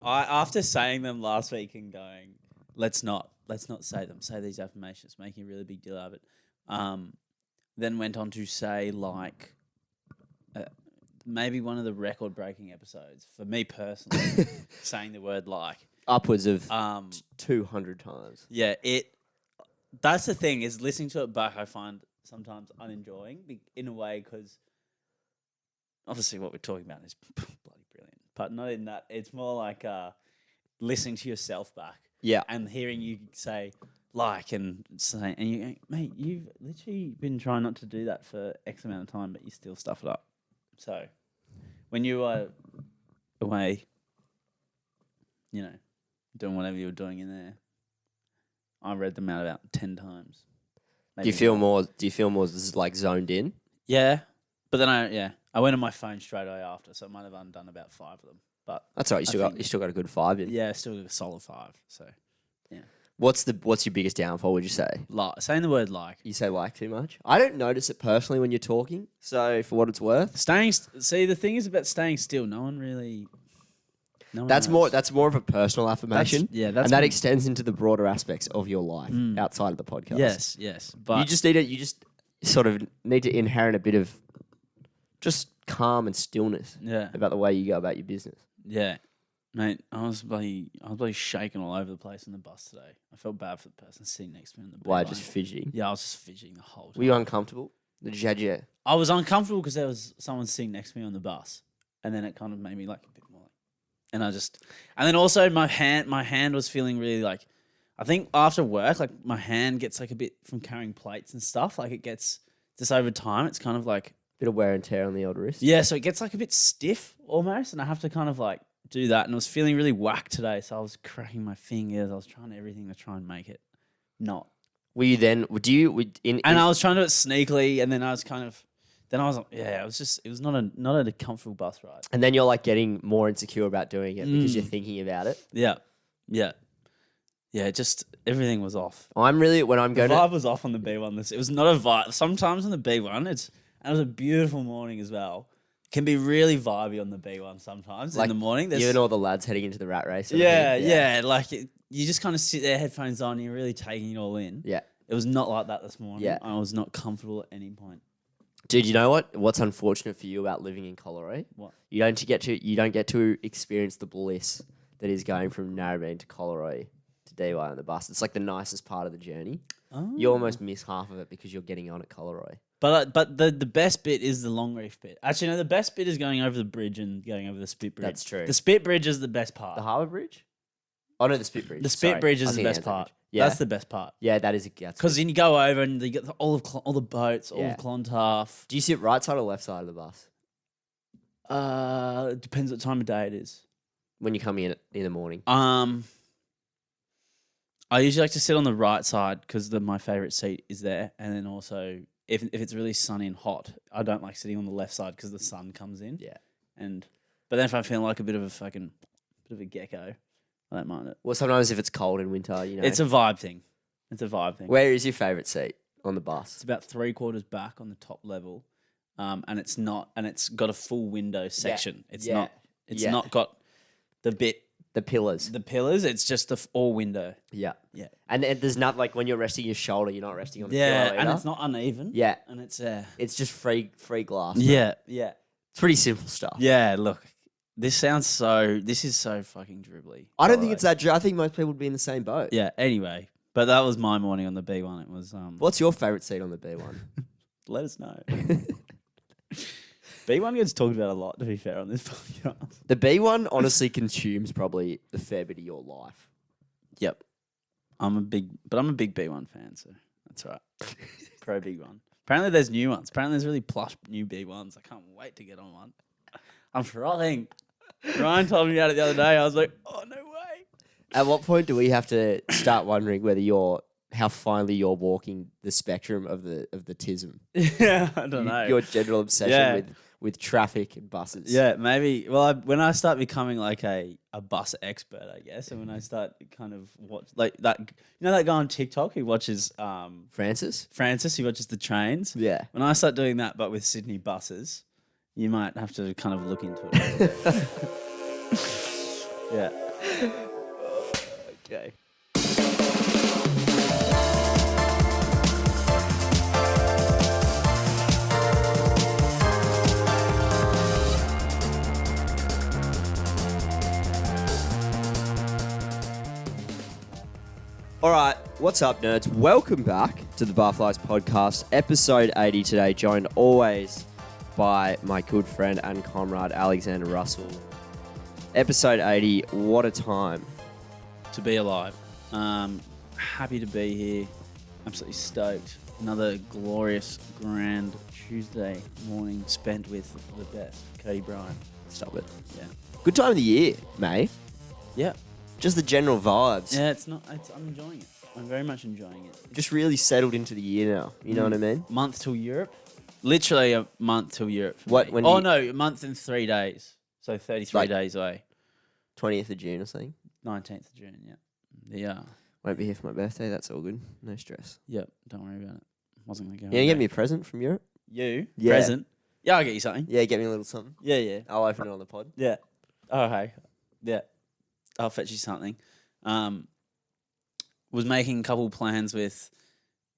after saying them last week and going, let's not say them. Say these affirmations, making a really big deal out of it. Then went on to say like maybe one of the record-breaking episodes for me personally, saying the word like upwards of 200 times. Yeah, that's the thing is listening to it back. I find sometimes unenjoying in a way because obviously what we're talking about is bloody brilliant, but not in that. It's more like listening to yourself back. Yeah, and hearing you say like and say, and you, mate, you've literally been trying not to do that for X amount of time, but you still stuff it up. So when you were away, you know, doing whatever you were doing in there, I read them out about 10 times. Do you feel more like zoned in? Yeah, but then I went on my phone straight away after, so I might have undone about 5 of them. But that's all right. You still got a good 5 in. Yeah, still got a solid 5. So yeah. What's your biggest downfall? Would you say? Saying the word like. You say like too much. I don't notice it personally when you're talking. So for what it's worth, see, the thing is about staying still. No one really. That's more of a personal affirmation. And that extends into the broader aspects of your life outside of the podcast. Yes. But you just sort of need to inherit a bit of just calm and stillness. About the way you go about your business. Yeah, mate. I was bloody shaking all over the place on the bus today. I felt bad for the person sitting next to me on the bus. Why, just fidgeting? Yeah, I was just fidgeting the whole time. Were you uncomfortable? I was uncomfortable because there was someone sitting next to me on the bus, and then it kind of made me like a bit more. And then also my hand was feeling really like, I think after work, like my hand gets like a bit from carrying plates and stuff. Like it gets just over time, it's kind of like bit of wear and tear on the old wrist. Yeah, so it gets like a bit stiff almost, and I have to kind of like do that. And I was feeling really whack today, so I was cracking my fingers. I was trying everything to try and make it not. Were you then? And I was trying to do it sneakily, and then I was kind of. Then I was like, yeah, it was not a comfortable bus ride. And then you're like getting more insecure about doing it because you're thinking about it. Yeah. Just everything was off. The vibe was off on the B1. It was not a vibe. Sometimes on the B1, it was a beautiful morning as well. It can be really vibey on the B1 sometimes in the morning. You and all the lads heading into the rat race. Yeah. Like you just kind of sit there, headphones on, and you're really taking it all in. Yeah. It was not like that this morning. Yeah. I was not comfortable at any point. Dude, you know what? What's unfortunate for you about living in Colorado? What? You don't get to experience the bliss that is going from Narrabeen to Colorado to DY on the bus. It's like the nicest part of the journey. Oh. You almost miss half of it because you're getting on at Colorado. But the best bit is the Longreef bit. Actually, no, the best bit is going over the bridge and going over the Spit Bridge. That's true. The Spit Bridge is the best part. The Harbour Bridge? Oh, no, the Spit Bridge. The Spit Bridge is the best part. Yeah. That's the best part. Yeah, that is. Because then you go over and you get all the boats, all of Clontarf. Do you sit right side or left side of the bus? It depends what time of day it is. When you come in the morning. I usually like to sit on the right side because my favourite seat is there. And then also, if it's really sunny and hot, I don't like sitting on the left side because the sun comes in. Yeah. But then if I feel like a bit of a gecko, I don't mind it. Well, sometimes if it's cold in winter, you know. It's a vibe thing. Where is your favourite seat on the bus? It's about 3/4 back on the top level. And it's got a full window section. It's not got the pillars. It's just all window. Yeah. Yeah. And there's not like when you're resting your shoulder, you're not resting on the pillow. Yeah, and it's not uneven. Yeah. And it's just free glass. Yeah. It's pretty simple stuff. Yeah, look. This is so fucking dribbly. I don't think it's that. I think most people would be in the same boat. Yeah. Anyway, but that was my morning on the B1. It was. What's your favourite seat on the B1? Let us know. B1 gets talked about a lot. To be fair, on this podcast, the B1 honestly consumes probably the fair bit of your life. Yep. I'm a big B1 fan, so that's right. Pro big one. Apparently, there's new ones. Apparently, there's really plush new B1s. I can't wait to get on one. I'm frothing. Ryan told me about it the other day. I was like, oh, no way. At what point do we have to start wondering whether how finely you're walking the spectrum of the tism? Yeah, I don't know. Your general obsession with traffic and buses. Yeah, maybe. Well, when I start becoming like a bus expert, I guess, and when I start kind of watch like that, that guy on TikTok who watches Francis, who watches the trains. Yeah. When I start doing that, but with Sydney buses, you might have to kind of look into it. Yeah. Okay. All right, what's up, nerds? Welcome back to the Barflies Podcast, episode 80 today, joined always by my good friend and comrade, Alexander Russell. Episode 80, what a time. To be alive. Happy to be here. Absolutely stoked. Another glorious, grand Tuesday morning spent with the best, Cody Bryan. Stop it. Yeah. Good time of the year, mate. Yeah. Just the general vibes. Yeah, I'm enjoying it. I'm very much enjoying it. Just really settled into the year now. You know what I mean? Month till Europe. Literally a month till Europe. For What? me. When no, a month and 3 days. So 33 days away. 20th of June or something? 19th of June, yeah. Yeah. Won't be here for my birthday. That's all good. No stress. Yep, don't worry about it. Wasn't going to go. You gonna get me a present from Europe? You? Yeah. Present? Yeah, I'll get you something. Yeah, get me a little something. Yeah. I'll open it on the pod. Yeah. Oh, hey. Yeah. I'll fetch you something. Was making a couple plans with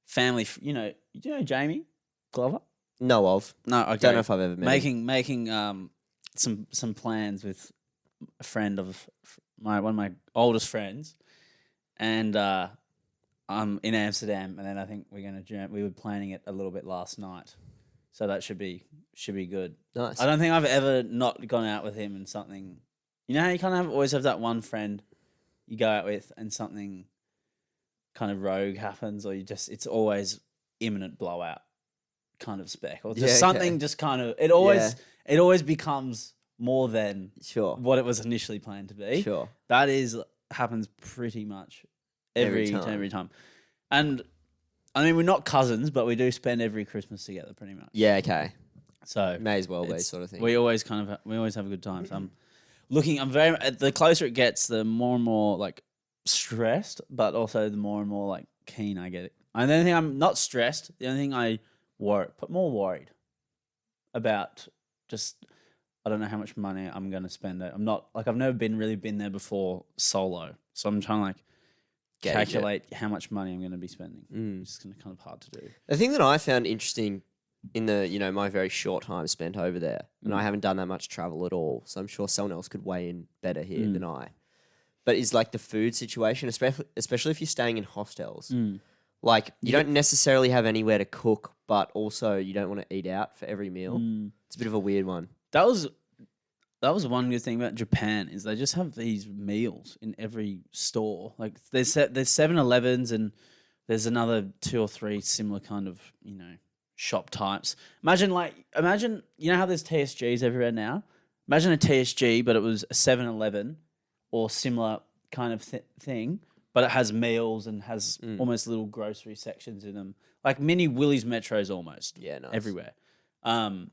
family. Do you know Jamie Glover? Know of. No, okay. Don't know if I've ever met him. Making some plans with a friend of one of my oldest friends, and I'm in Amsterdam, and then I think we're gonna we were planning it a little bit last night, so that should be good. Nice. I don't think I've ever not gone out with him and something. You know how you kind of always have that one friend you go out with and something kind of rogue happens, or it's always imminent blowout kind of spec, or just something just kind of it always becomes more than what it was initially planned to be. Sure. That happens pretty much every time. And I mean, we're not cousins, but we do spend every Christmas together pretty much. Yeah, okay. So may as well be sort of thing. We always have a good time. So the closer it gets, the more and more like stressed, but also the more and more like keen I get. And the only thing I'm not stressed, the only thing I more worried about just, I don't know how much money I'm going to spend. I'm not like, I've never been there before solo. So I'm trying to like calculate how much money I'm going to be spending. It's kind of hard to do. The thing that I found interesting in my very short time spent over there, and I haven't done that much travel at all, so I'm sure someone else could weigh in better here than I, but is like the food situation, especially if you're staying in hostels. Like, you don't necessarily have anywhere to cook, but also you don't want to eat out for every meal. It's a bit of a weird one. That was one good thing about Japan, is they just have these meals in every store. Like there's 7-Elevens, and there's another 2 or 3 similar kind of, shop types. Imagine you know how there's TSGs everywhere now? Imagine a TSG, but it was a 7-Eleven or similar kind of thing, but it has meals and has almost little grocery sections in them, like mini Willys Metros almost. Yeah, nice. Everywhere. And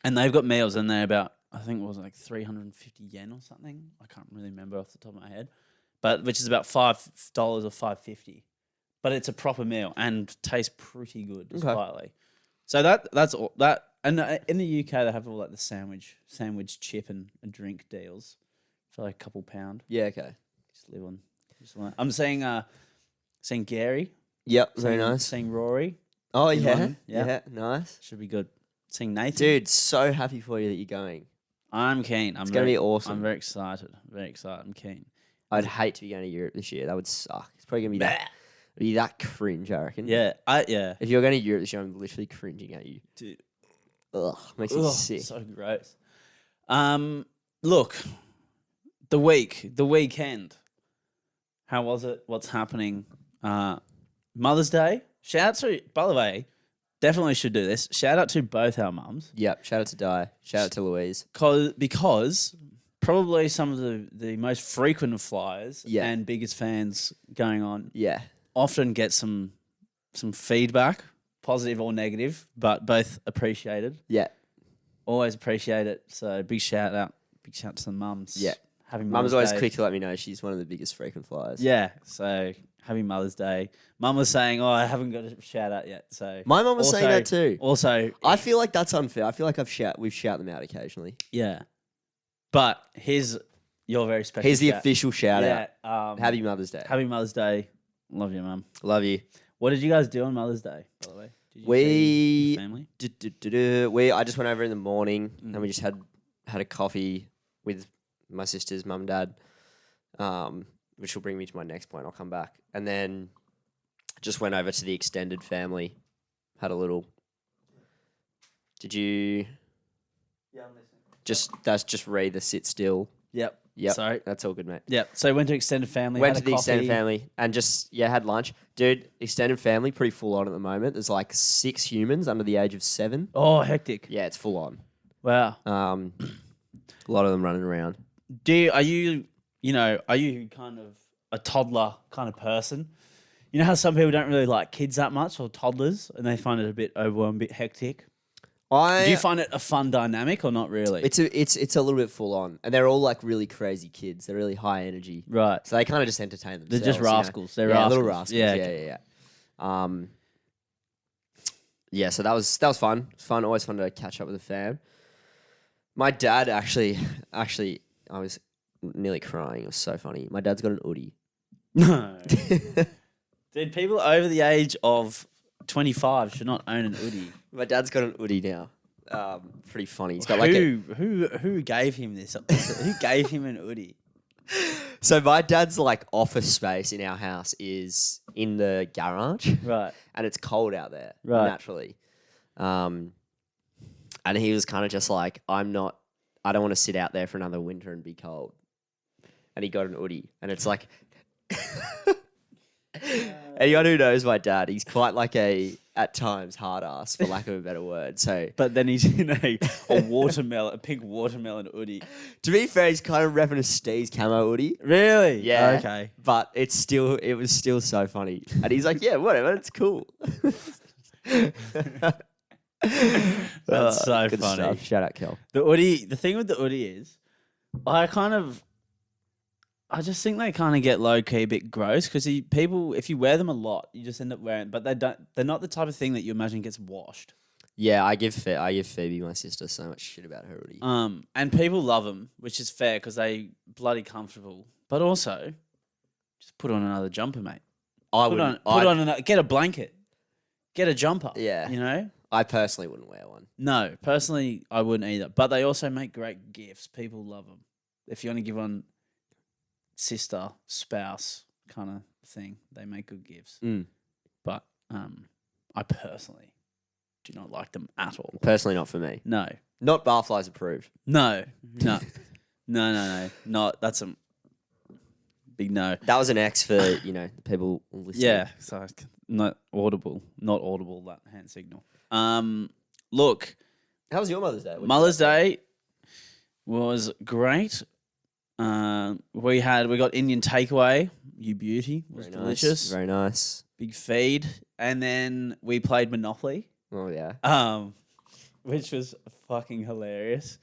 they've got meals, and they're about, I think it was like 350 yen or something. I can't really remember off the top of my head, but which is about $5 or $5.50. But it's a proper meal and tastes pretty good, slightly. So that's all that. And in the UK, they have all like the sandwich chip and drink deals for like a couple £1. Yeah, okay. Just live on. I'm seeing Gary. Yep, very nice. Seeing Rory. Oh yeah, nice. Should be good. Seeing Nathan. Dude, so happy for you that you're going. I'm keen. It's going to be awesome. I'm very excited. I'm keen. I'd hate to be going to Europe this year. That would suck. It's probably going to be that cringe, I reckon. Yeah, If you're going to Europe this year, I'm literally cringing at you. Dude. Ugh, makes me sick. So gross. Look, the weekend. How was it? What's happening? Mother's Day. Shout out to, by the way, definitely should do this. Shout out to both our mums. Yep. Shout out to Di. Shout out to Louise. Because probably some of the most frequent flyers and biggest fans going on. Yeah. Often get some feedback, positive or negative, but both appreciated. Yeah. Always appreciate it. So big shout out to the mums. Yeah. Happy Mum's Mother's always Day. quick to let me know she's one of the biggest frequent flyers. Yeah. So happy Mother's Day. Mum was saying, I haven't got a shout out yet. So my mum was saying that too. Also, I feel like that's unfair. I feel like we've shout them out occasionally. Yeah. But here's You're very special. Here's the official shout out. out. Happy Mother's Day. Happy Mother's Day. Love you, Mum. Love you. What did you guys do on Mother's Day, by the way? Did you We- see your family? I just went over in the morning and we just had a coffee with my sister's mum and dad, which will bring me to my next point. I'll come back. And then just went over to the extended family, had a little. Did you Yeah, I'm listening. just read the sit still? Yep. Yep. Sorry. That's all good, mate. Yep. So went to extended family. Went had to the a extended coffee. family and just had lunch. Dude, extended family pretty full on at the moment. There's like 6 humans under the age of 7. Oh, hectic. Yeah, it's full on. Wow. A lot of them running around. Are you kind of a toddler kind of person? You know how some people don't really like kids that much or toddlers and they find it a bit overwhelming, a bit hectic? Do you find it a fun dynamic or not really? It's a little bit full on, and they're all like really crazy kids. They're really high energy, Right. so they kind of just entertain themselves. They're just rascals. They're yeah, rascals. little rascals. Yeah. Yeah. So that was fun. It's fun. Always fun to catch up with the fam. My dad actually, I was nearly crying. It was so funny. My dad's got an Oodie. No. Dude, people over the age of 25 should not own an Oodie. My dad's got an Oodie now. Pretty funny. He's got like who gave him this? Who gave him an Oodie? So my dad's like office space in our house is in the garage, Right. and it's cold out there naturally. And he was kind of just like, I don't want to sit out there for another winter and be cold. And he got an Oodie, and it's like, anyone who knows my dad, he's quite like at times hard ass, for lack of a better word. So, But then he's in a pink watermelon Oodie. to be fair, he's kind of repping a Steve's camo Oodie. Really? Yeah. Okay. But it was still so funny. And he's like, yeah, whatever, it's cool. That's so Good funny. stuff. Shout out, Kel. The thing with the Oodie is, I just think they kind of get low key a bit gross because if you wear them a lot, you just end up wearing. But they're not the type of thing that you imagine gets washed. Yeah, I give Phoebe, my sister, so much shit about her Oodie. And people love them, which is fair because they bloody comfortable. But also, just put on another jumper, mate. Get a blanket, get a jumper. Yeah. You know. I personally wouldn't wear one. No, personally, I wouldn't either. But they also make great gifts. People love them. If you want to give one sister, spouse kind of thing, they make good gifts. But I personally do not like them at all. Personally, not for me. No. Not barflies approved. No. No. Not that's a big no. That was an X for, the people listening. Yeah, so not audible, that hand signal. Look, How was your Mother's Day? Mother's Day was great. We got Indian takeaway. You beauty. It was delicious. Very nice. Big feed. And then we played Monopoly. Oh, yeah. Which was fucking hilarious.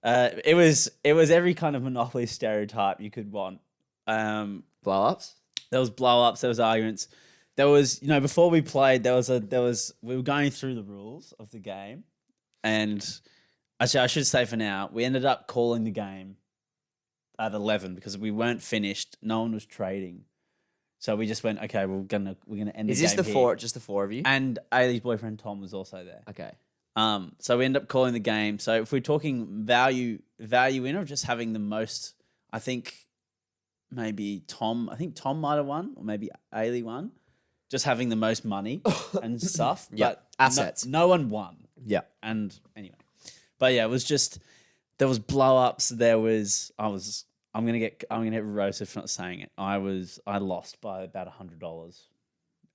It was every kind of Monopoly stereotype you could want. Blow-ups? There was blow-ups, there was arguments. There was, before we played, we were going through the rules of the game. And actually, I should say for now, we ended up calling the game at 11 because we weren't finished. No one was trading. So we just went, okay, we're gonna end the game. Is this just the four of you? And Ailey's boyfriend Tom was also there. Okay. So we end up calling the game. So if we're talking value in or just having the most, I think Tom might have won, or maybe Ailey won. Just having the most money and stuff. Yeah. But Assets. No one won. Yeah. And anyway. But yeah, it was just there was blow ups, I'm gonna get roasted for not saying it. I lost by about $100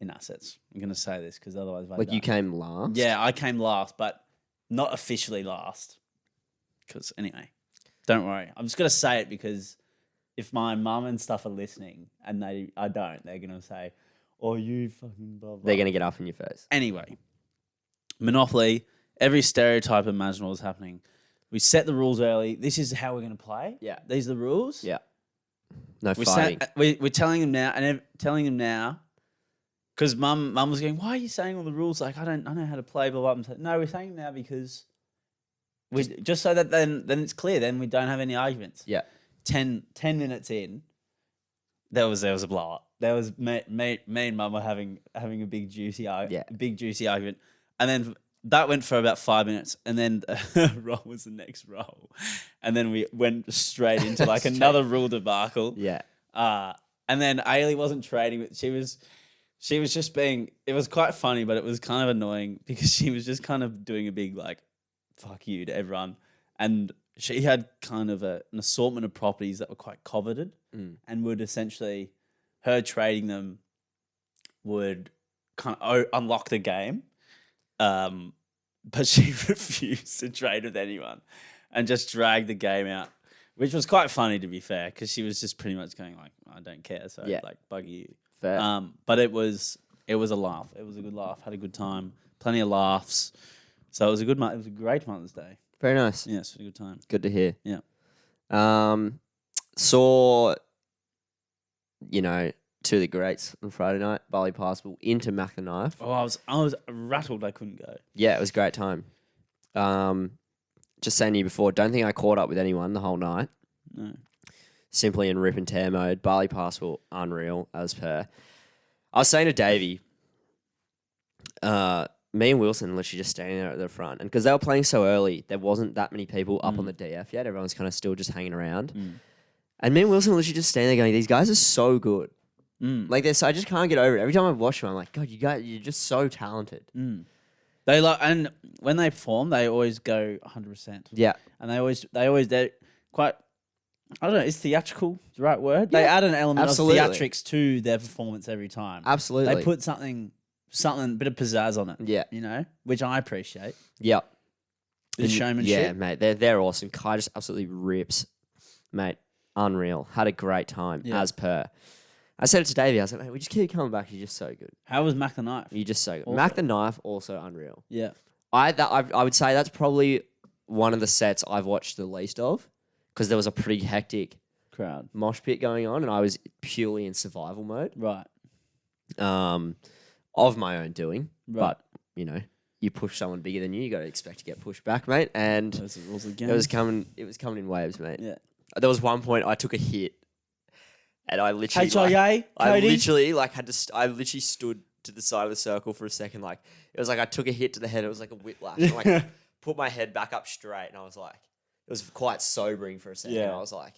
in assets. I'm gonna say this because otherwise, you came last. Yeah, I came last, but not officially last. Because anyway, don't worry. I'm just gonna say it because if my mum and stuff are listening and they're gonna say, "Oh, you fucking blah blah." They're gonna get up in your face. Anyway, Monopoly. Every stereotype imaginable is happening. We set the rules early. This is how we're going to play. Yeah. These are the rules. Yeah. No fighting. We're telling them now, because mum was going, why are you saying all the rules? Like, I know how to play, blah, blah, blah. No, we're saying now because just so that then it's clear. Then we don't have any arguments. Yeah. 10 minutes in, there was a blow up. There was me and Mum were having a big juicy argument, and then that went for about 5 minutes, and then roll was the next roll, and then we went straight into like another rule debacle. Yeah. And then Ailey wasn't trading, but she was just being. It was quite funny, but it was kind of annoying because she was just kind of doing a big like, "Fuck you" to everyone, and she had kind of an assortment of properties that were quite coveted, and would essentially, her trading them would kind of unlock the game, but she refused to trade with anyone, and just dragged the game out, which was quite funny to be fair, because she was just pretty much going like, "I don't care," so like bugger you. Fair. But it was a laugh. It was a good laugh. Had a good time. Plenty of laughs. So it was a good month. It was a great Mother's Day. Very nice. Yes, a good time. Good to hear. Yeah. Saw, two of the greats on Friday night. Barley Parsable into Mac the Knife. Oh, I was rattled I couldn't go. Yeah, it was a great time. Just saying to you before, don't think I caught up with anyone the whole night. No. Simply in rip and tear mode. Barley Parsable, unreal, as per. I was saying to Davey, me and Wilson literally just standing there at the front. And because they were playing so early, there wasn't that many people up on the DF yet. Everyone's kind of still just hanging around. And me and Wilson were literally just standing there going, these guys are so good. Like this, I just can't get over it. Every time I watch them, I'm like, God, you're just so talented. They and when they perform, they always go 100%. Yeah. And they're quite, I don't know, is theatrical the right word? They add an element of theatrics to their performance every time. Absolutely. They put something, a bit of pizzazz on it. Yeah. Which I appreciate. Yeah. The showmanship. Yeah, mate. They're awesome. Kai just absolutely rips. Mate, unreal. Had a great time, as per. I said it to Davey. I was like, mate, we just keep coming back. You're just so good. How was Mac the Knife? You're just so good. Also. Mac the Knife, also unreal. Yeah. I would say that's probably one of the sets I've watched the least of, because there was a pretty hectic crowd mosh pit going on, and I was purely in survival mode. Right. Of my own doing. Right. But, you push someone bigger than you got to expect to get pushed back, mate. And those are the rules of the game. it was coming in waves, mate. Yeah. There was one point I took a hit, and I literally HIA, I literally I literally stood to the side of the circle for a second. Like, it was like I took a hit to the head. It was like a whiplash. And like put my head back up straight, and I was like, it was quite sobering for a second. Yeah. I was like,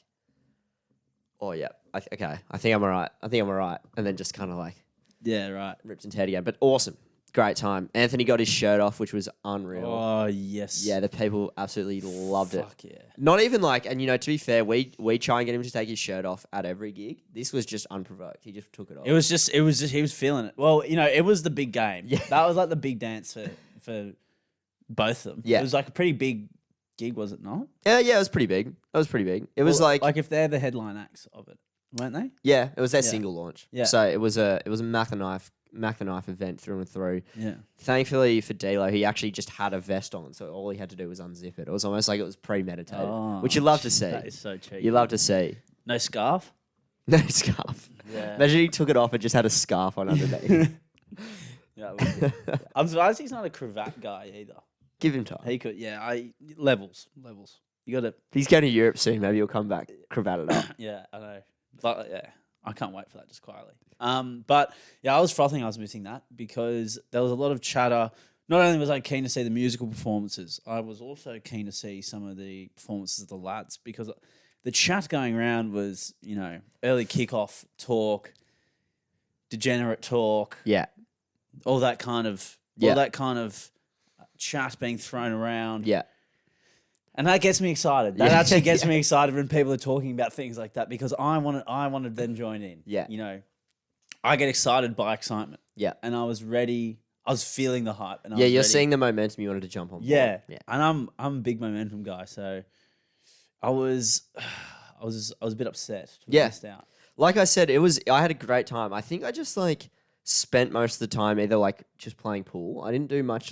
oh yeah, okay, I think I'm all right. And then just kind of like, yeah, right, ripped and teared again. But awesome. Great time. Anthony got his shirt off, which was unreal. Oh, yes. Yeah, the people absolutely loved it. Fuck yeah. Not even like, and to be fair, we try and get him to take his shirt off at every gig. This was just unprovoked. He just took it off. It was just, he was feeling it. Well, it was the big game. Yeah. That was like the big dance for both of them. Yeah. It was like a pretty big gig, was it not? Yeah, it was pretty big. It was like if they're the headline acts of it, weren't they? Yeah, it was their single launch. Yeah. So it was a Mac the Knife event through and through. Yeah. Thankfully for D'Lo, he actually just had a vest on, so all he had to do was unzip it. It was almost like it was premeditated, which you love to see. That is so cheap. You love to see. No scarf? No scarf. Yeah. Imagine he took it off and just had a scarf on underneath. Yeah, it would be. I'm surprised he's not a cravat guy either. Give him time. He could, levels. You got to. He's going to Europe soon. Maybe he'll come back cravated up. Yeah, I know. But yeah, I can't wait for that just quietly. But yeah, I was frothing. I was missing that because there was a lot of chatter. Not only was I keen to see the musical performances, I was also keen to see some of the performances of the lads because the chat going around was, early kickoff talk, degenerate talk, all that kind of chat being thrown around. Yeah. And that gets me excited. That actually gets me excited when people are talking about things like that because I wanted them join in. Yeah. I get excited by excitement. Yeah. And I was ready. I was feeling the hype. And you're seeing the momentum you wanted to jump on board. Yeah. And I'm a big momentum guy, so I was a bit upset to have missed out. Like I said, I had a great time. I think I just spent most of the time either just playing pool. I didn't do much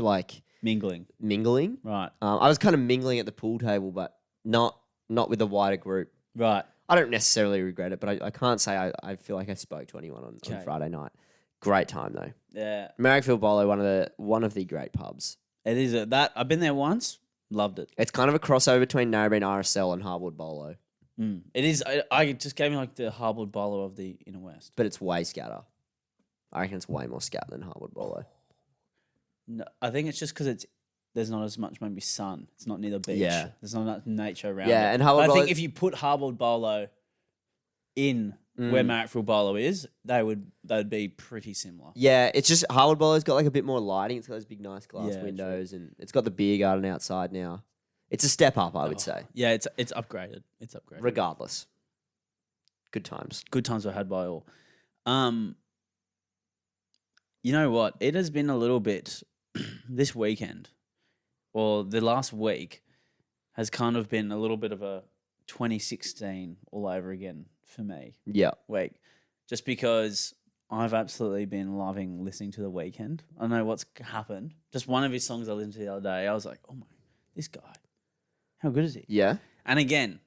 mingling. Right. I was kind of mingling at the pool table, but not with a wider group. Right. I don't necessarily regret it, but I can't say I feel like I spoke to anyone on Friday night. Great time though. Yeah. Marrickville Bolo, one of the great pubs. It is that I've been there once, loved it. It's kind of a crossover between Narrabeen RSL and Harwood Bolo. It is. I just gave me like the hardwood bowler of the inner west. But it's way scatter. I reckon it's way more scat than hardwood bolo. No, I think it's just because there's not as much maybe sun. It's not near the beach. Yeah. There's not enough nature around. Yeah, it. and hardwood But I think bolo- if you put hardwood bolo in where Marrickville bolo is, they'd be pretty similar. Yeah, it's just hardwood bolo's got like a bit more lighting. It's got those big, nice glass Yeah, windows, and it's got the beer garden outside now. It's a step up, I would say. Yeah, it's upgraded. It's upgraded. Regardless, good times. Good times were had by all. You know what? It has been a little bit this weekend, or the last week, has kind of been a little bit of a 2016 all over again for me Yeah, week, just because I've absolutely been loving listening to The Weeknd. I don't know what's happened. Just one of his songs I listened to the other day, I was like, oh my, this guy, how good is he? yeah, And again,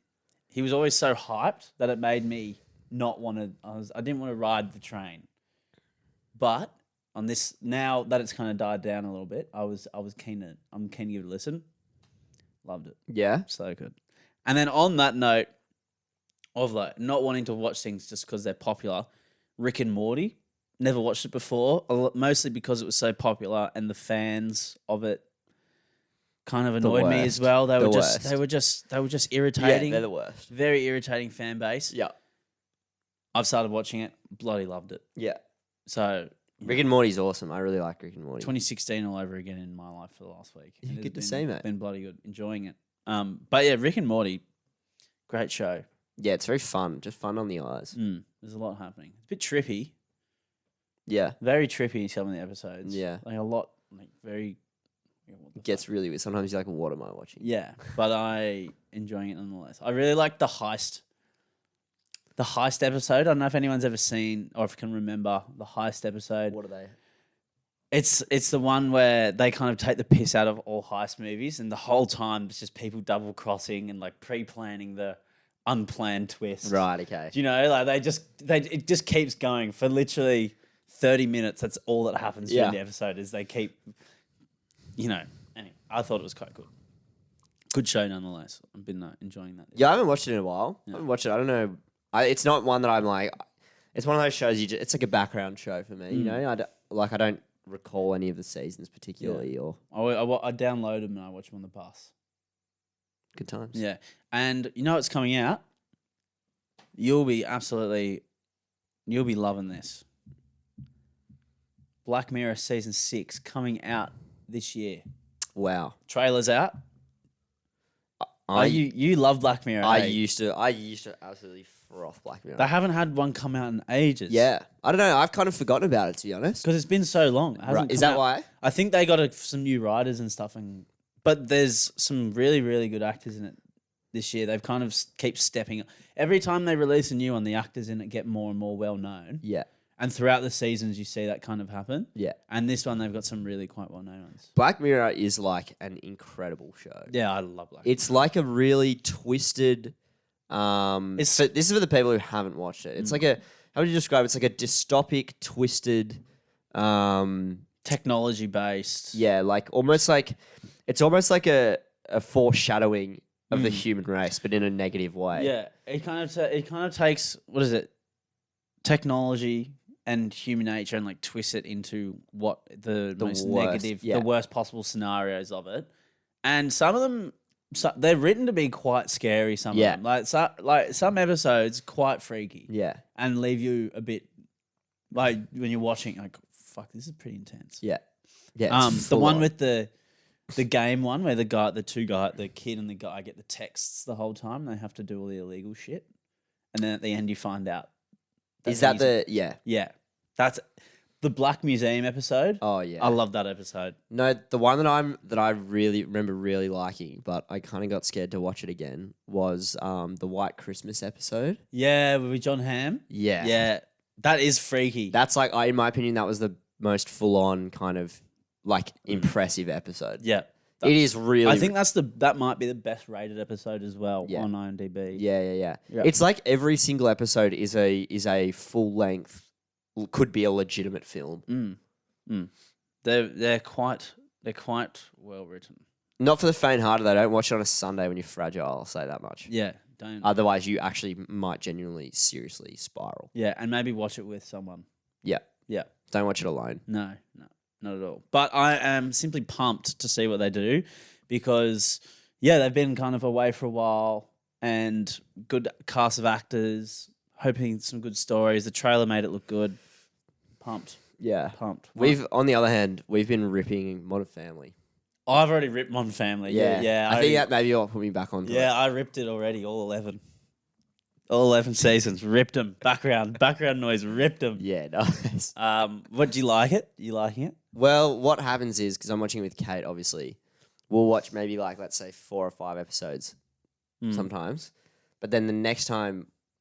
he was always so hyped that it made me not want to. I didn't want to ride the train. But on this, now that it's kind of died down a little bit, I'm keen to give it a listen. Loved it, yeah. so good. And then on that note of like not wanting to watch things just because they're popular, Rick and Morty. Never watched it before, mostly because it was so popular and the fans of it kind of annoyed me as well. They were just irritating. Yeah, they're the worst. Very irritating fan base. Yeah, I've started watching it. Bloody loved it. yeah. So Rick and Morty's awesome. I really like Rick and Morty. 2016 all over again in my life for the last week. Yeah, It has good to been- see, mate. Been bloody good. Enjoying it. But yeah, Rick and Morty, great show. Yeah, it's very fun. Just fun on the eyes. There's a lot happening. It's a bit trippy. Yeah, Very trippy in some of the episodes. Yeah. Like a lot, like very... what the it gets really weird. Sometimes you're like, what am I watching? Yeah, but I enjoying it nonetheless. I really like the heist. The heist episode. I don't know if anyone's ever seen or if can remember the heist episode. What are they? It's the one where they kind of take the piss out of all heist movies, and the whole time it's just people double crossing and like pre-planning the unplanned twist. Right, okay. Do you know, like it just keeps going for literally 30 minutes. That's all that happens during Yeah. the episode is they keep, anyway, I thought it was quite good. Good show nonetheless. I've been enjoying that. Yeah, I haven't watched it in a while. I haven't watched it. I don't know. It's not one that I'm like. It's one of those shows it's like a background show for me. You know, I don't recall any of the seasons particularly or I download them and I watch them on the bus. good times. Yeah, and you know what's coming out? You'll be loving this. Black Mirror season 6 coming out this year. Wow. Trailer's out. You love Black Mirror. I eh? used to absolutely froth Black Mirror. They haven't had one come out in ages. Yeah, I don't know. I've kind of forgotten about it, to be honest. because it's been so long. It hasn't Right. Is come that out. why? I think they got some new writers and stuff, but there's some really, really good actors in it this year. They've kind of keep stepping up. Every time they release a new one, the actors in it get more and more well known. Yeah, And throughout the seasons, you see that kind of happen. yeah. And this one, they've got some really quite well known ones. Black Mirror is like an incredible show. Yeah, I love Black. It's like a really twisted. It's- So this is for the people who haven't watched it. It's like a how would you describe it? It's like a dystopic, twisted. Technology based. Yeah, like almost like it's almost like a foreshadowing of the human race, but in a negative way. Yeah, it kind of takes what is it, technology and human nature, and like twists it into what the most worst, negative, yeah. the worst possible scenarios of it. And some of them, they're written to be quite scary. Some Yeah. of them, like some episodes, quite freaky, Yeah, and leave you a bit like when you're watching, like fuck, this is pretty intense. yeah, yeah. it's The full one on. with the game one where the kid and the guy get the texts the whole time. They have to do all the illegal shit, and then at the end you find out. Is that he's- the Yeah, that's the Black Museum episode. Oh yeah. I love that episode. No, the one that I really remember really liking, but I kind of got scared to watch it again was the White Christmas episode. Yeah, with John Hamm. Yeah. Yeah, that is freaky. That's like in my opinion that was the most full on kind of like impressive episode. yeah, It is really I think that might be the best rated episode as well Yeah. on IMDb. yeah. Yeah. It's like every single episode is a full length could be a legitimate film. They're quite well written. Not for the faint hearted though. Don't watch it on a Sunday when you're fragile, I'll say that much. Yeah, don't. Otherwise, you actually might genuinely, seriously spiral. Yeah, and maybe watch it with someone. Yeah. Yeah. Don't watch it alone. No, not at all. But I am simply pumped to see what they do because, yeah, they've been kind of away for a while and good cast of actors, hoping some good stories. The trailer made it look good. Pumped. Yeah. Pumped. On the other hand, we've been ripping Modern Family. I've already ripped Modern Family. Yeah. I think that maybe you'll put me back on. Yeah, I ripped it already, all 11. All 11 seasons, ripped them. Background noise, ripped them. Yeah, nice. What, do you like it? You liking it? Well, what happens is, because I'm watching it with Kate, obviously, we'll watch maybe let's say 4 or 5 episodes sometimes. But then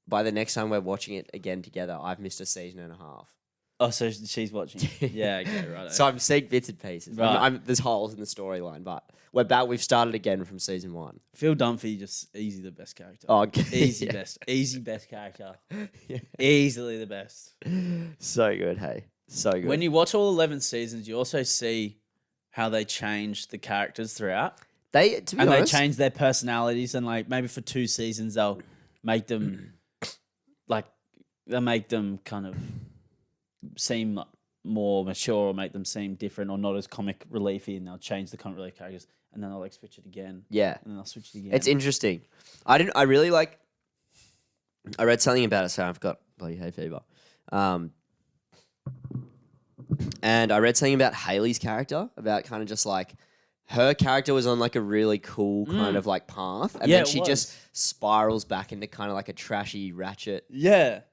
by the next time we're watching it again together, I've missed a season and a half. Oh, so she's watching. Yeah, okay, right. So I'm seeing bits and pieces. Right. There's holes in the storyline, but we're back. We've started again from season 1. Phil Dunphy, just easy the best character. Oh, okay. Easy best character. Yeah. Easily the best. So good, hey. So good. When you watch all 11 seasons, you also see how they change the characters throughout. To be honest, they change their personalities, and like maybe for 2 seasons they'll make them kind of seem more mature or make them seem different or not as comic reliefy, and they'll change the comic relief characters and then they'll switch it again. Yeah. And then they'll switch it again. It's interesting. I read something about it, so I've got bloody hay fever. And I read something about Hayley's character, about kind of just like her character was on like a really cool kind of like path, and then she just spirals back into kind of like a trashy ratchet,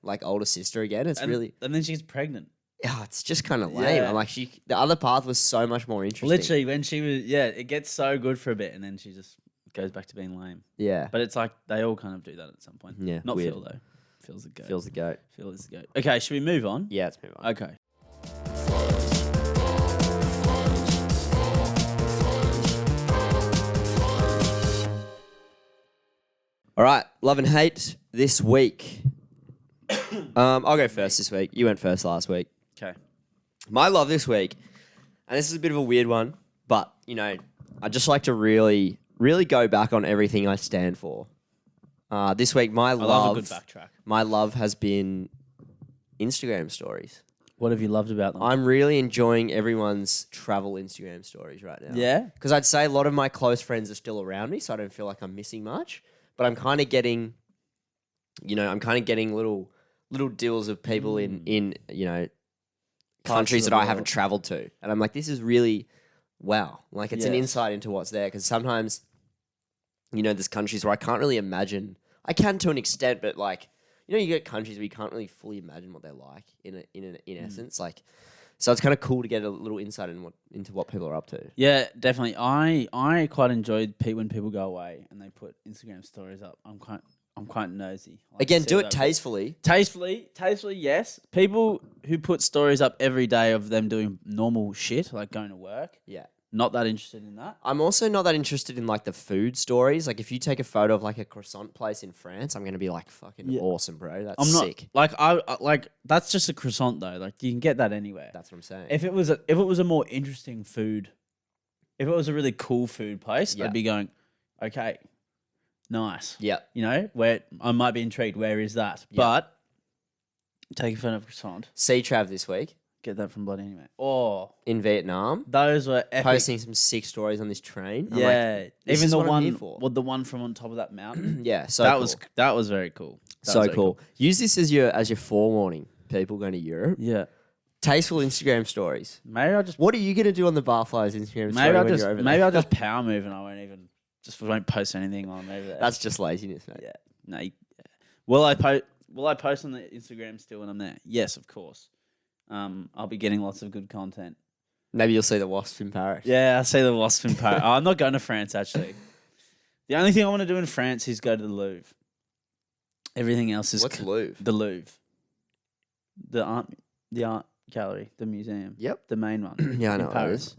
like older sister again. And then she gets pregnant. Yeah, it's just kind of lame. Yeah. I'm like, the other path was so much more interesting. Literally, when she was, it gets so good for a bit, and then she just goes back to being lame. Yeah, but it's like they all kind of do that at some point. Yeah, not weird. Phil though. Phil's the goat. Phil's the goat. Phil is the goat. Okay, should we move on? Yeah, let's move on. Okay. All right, love and hate this week. I'll go first this week. You went first last week. Okay. My love this week, and this is a bit of a weird one, but I just like to really, really go back on everything I stand for. This week, I love a good backtrack. My love has been Instagram stories. What have you loved about them? I'm really enjoying everyone's travel Instagram stories right now. Yeah? Because I'd say a lot of my close friends are still around me, so I don't feel like I'm missing much. But I'm kind of getting, little deals of people in countries that I haven't traveled to. And I'm like, this is really, wow. Like, it's an insight into what's there. Because sometimes, there's countries where I can't really imagine. I can to an extent, but like, you get countries where you can't really fully imagine what they're like in essence. Like, so it's kind of cool to get a little insight into what people are up to. Yeah, definitely. I quite enjoyed when people go away and they put Instagram stories up. I'm quite nosy. Again, do it tastefully. Tastefully, yes. People who put stories up every day of them doing normal shit, like going to work. Yeah. Not that interested in that. I'm also not that interested in like the food stories. Like if you take a photo of like a croissant place in France, I'm gonna be like, fucking awesome, bro. That's sick. Like that's just a croissant though. Like you can get that anywhere. That's what I'm saying. If it was a more interesting food, if it was a really cool food place, I'd be going, okay, nice. Yeah. Where I might be intrigued. Where is that? Yep. But take a photo of croissant. Sea Trav this week. Get that from bloody anyway. Oh, in Vietnam. Those were epic. Posting some sick stories on this train. I'm like, even the one from on top of that mountain. Yeah, so that was very cool. So cool. Use this as your forewarning. People going to Europe. Yeah. Tasteful Instagram stories. Maybe I'll just. What are you going to do on the Barflies Instagram story? Maybe I'll just power move and I won't post anything while I'm over there. That's just laziness, mate. Yeah. No. Will I post on the Instagram still when I'm there? Yes, of course. I'll be getting lots of good content. Maybe you'll see the wasp in Paris. Yeah, I'll see the wasp in Paris. I'm not going to France, actually. The only thing I want to do in France is go to the Louvre. Everything else is... What's Louvre? The Louvre. The art gallery, the museum. Yep. The main one. Yeah, I know in Paris.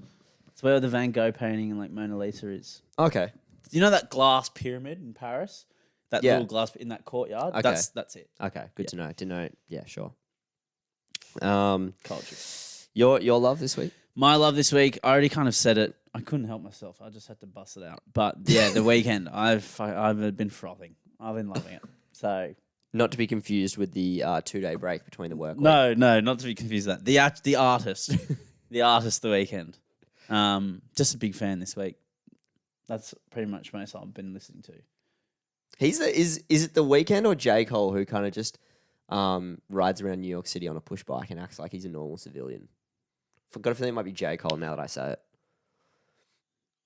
It's where the Van Gogh painting and like Mona Lisa is. Okay. You know that glass pyramid in Paris? That little glass in that courtyard? Okay. That's it. Okay, good to know. Didn't know. Yeah, sure. Culture. Your love this week? My love this week, I already kind of said it. I couldn't help myself. I just had to bust it out. But yeah, the weekend, I've been frothing. I've been loving it. So Not to be confused with the 2-day break between the work week. no, not to be confused with that. The artist, the artist, the weekend. Just a big fan this week. That's pretty much most I've been listening to. Is it the Weeknd or J. Cole who kind of just rides around New York City on a push bike and acts like he's a normal civilian? Got a feeling it might be J. Cole now that I say it.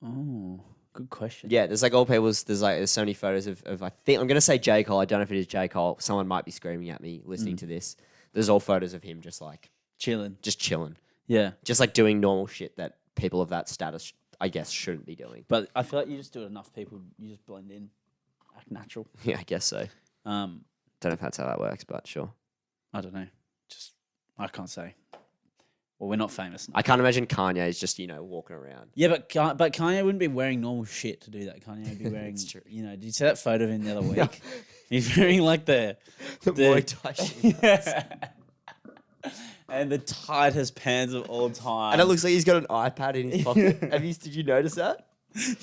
Oh, good question. Yeah, there's like old people's. There's so many photos of I think I'm gonna say J. Cole. I don't know if it is J. Cole. Someone might be screaming at me listening to this. There's all photos of him just Chilling. Yeah. just like doing normal shit that people of that status, I guess, shouldn't be doing. But I feel like you just do it enough people, you just blend in, act natural. Yeah, I guess so. Um, Don't know if that's how that works, but sure. I don't know. I can't say. Well, we're not famous. I can't imagine Kanye is just walking around. Yeah, but Kanye wouldn't be wearing normal shit to do that. Kanye would be wearing, It's true. did you see that photo of him the other week? He's wearing like the Muay Thai shit. yeah. And the tightest pants of all time. And it looks like he's got an iPad in his pocket. Did you notice that?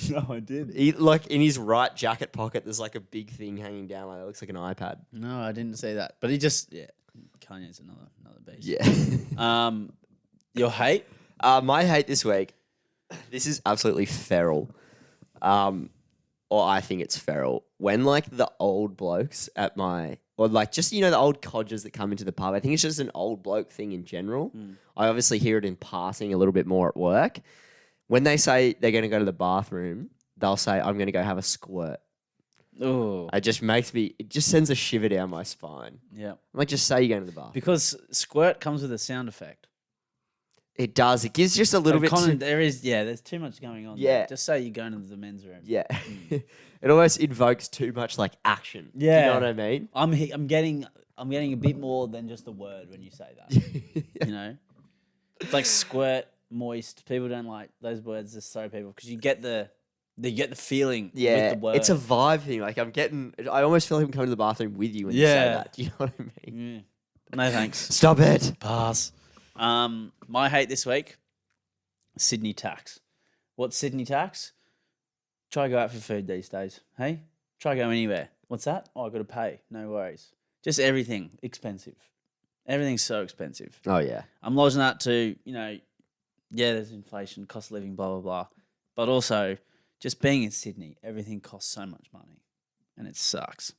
No, I did. He, like in his right jacket pocket, there's like a big thing hanging down. Like it looks like an iPad. No, I didn't say that. But he just, Kanye's another beast. Yeah. Your hate? My hate this week. This is absolutely feral. Or I think it's feral. When like the old blokes at or like just the old codgers that come into the pub. I think it's just an old bloke thing in general. I obviously hear it in passing a little bit more at work. When they say they're going to go to the bathroom, they'll say, "I'm going to go have a squirt." Oh, It just sends a shiver down my spine. yeah. I'm like, just say you're going to the bathroom. Because squirt comes with a sound effect. It does. It gives just a little bit. There's too much going on. Yeah. There. Just say you're going to the men's room. Yeah. It almost invokes too much like action. Yeah. Do you know what I mean? I'm getting a bit more than just a word when you say that. It's like squirt, moist. People don't like those words. Just so people because you get the feeling. Yeah, with the word. it's a vibe thing. Like I almost feel like I'm coming to the bathroom with you when you say that. Do you know what I mean? Yeah. No thanks. Stop it. Pass. My hate this week, Sydney tax. What's Sydney tax? Try go out for food these days. Hey? Try go anywhere. What's that? Oh, I got to pay. No worries. Just everything expensive. Everything's so expensive. Oh yeah. I'm lodging that to, there's inflation, cost of living, blah, blah, blah. But also, just being in Sydney, everything costs so much money. And it sucks.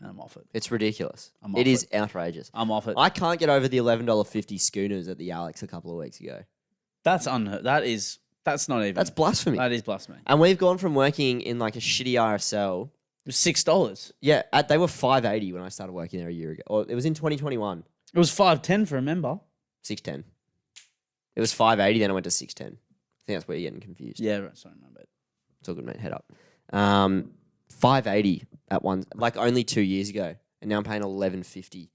And I'm off it. It's ridiculous. I'm It off is outrageous. I'm off it. I can't get over the $11.50 schooners at the Alex a couple of weeks ago. That's unheard. That's not even. That's blasphemy. That is blasphemy. And we've gone from working in like a shitty RSL. It was $6. Yeah, they were $5.80 when I started working there a year ago. Or it was in 2021. It was $5.10 for a member. $6.10. It was $5.80, then I went to $6.10. I think that's where you're getting confused. Yeah, right. Sorry, my bad. It's all good, mate. Head up. $5.80 at one, like only 2 years ago, and now I'm paying $11.50.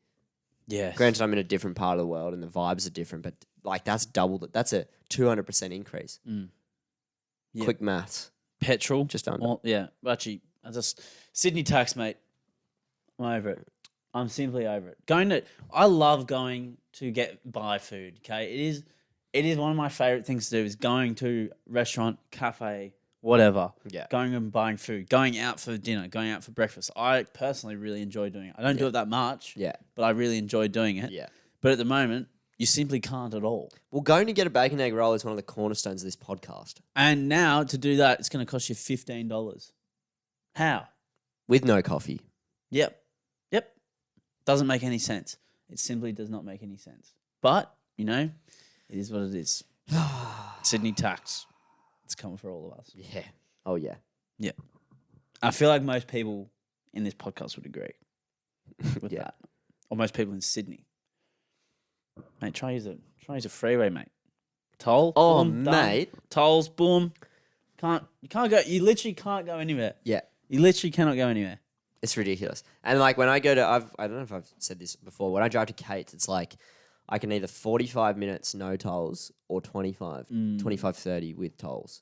Yeah. Granted, I'm in a different part of the world and the vibes are different, but like that's doubled it. That's a 200% increase. Yeah. Quick maths. Petrol. Just under. Well, yeah. Actually, Sydney tax, mate. I'm over it. I'm simply over it. I love going to buy food. Okay, it is one of my favorite things to do. Is going to restaurant, cafe, whatever. Yeah. Going and buying food, going out for dinner, going out for breakfast. I personally really enjoy doing it. I don't do it that much. Yeah. But I really enjoy doing it. Yeah. But at the moment, you simply can't at all. Well, going to get a bacon egg roll is one of the cornerstones of this podcast. And now to do that, it's going to cost you $15. How? With no coffee. Yep. Doesn't make any sense. It simply does not make any sense. But, it is what it is. Sydney tax. It's coming for all of us. Yeah. Oh, yeah. Yeah. I feel like most people in this podcast would agree with that. Or most people in Sydney. Mate, try use a freeway, mate. Toll. Oh, boom, mate. done. Tolls, boom. You literally can't go anywhere. Yeah. You literally cannot go anywhere. It's ridiculous. And like when I go to, I don't know if I've said this before, when I drive to Kate's, it's like I can either 45 minutes no tolls or 25, 30 with tolls.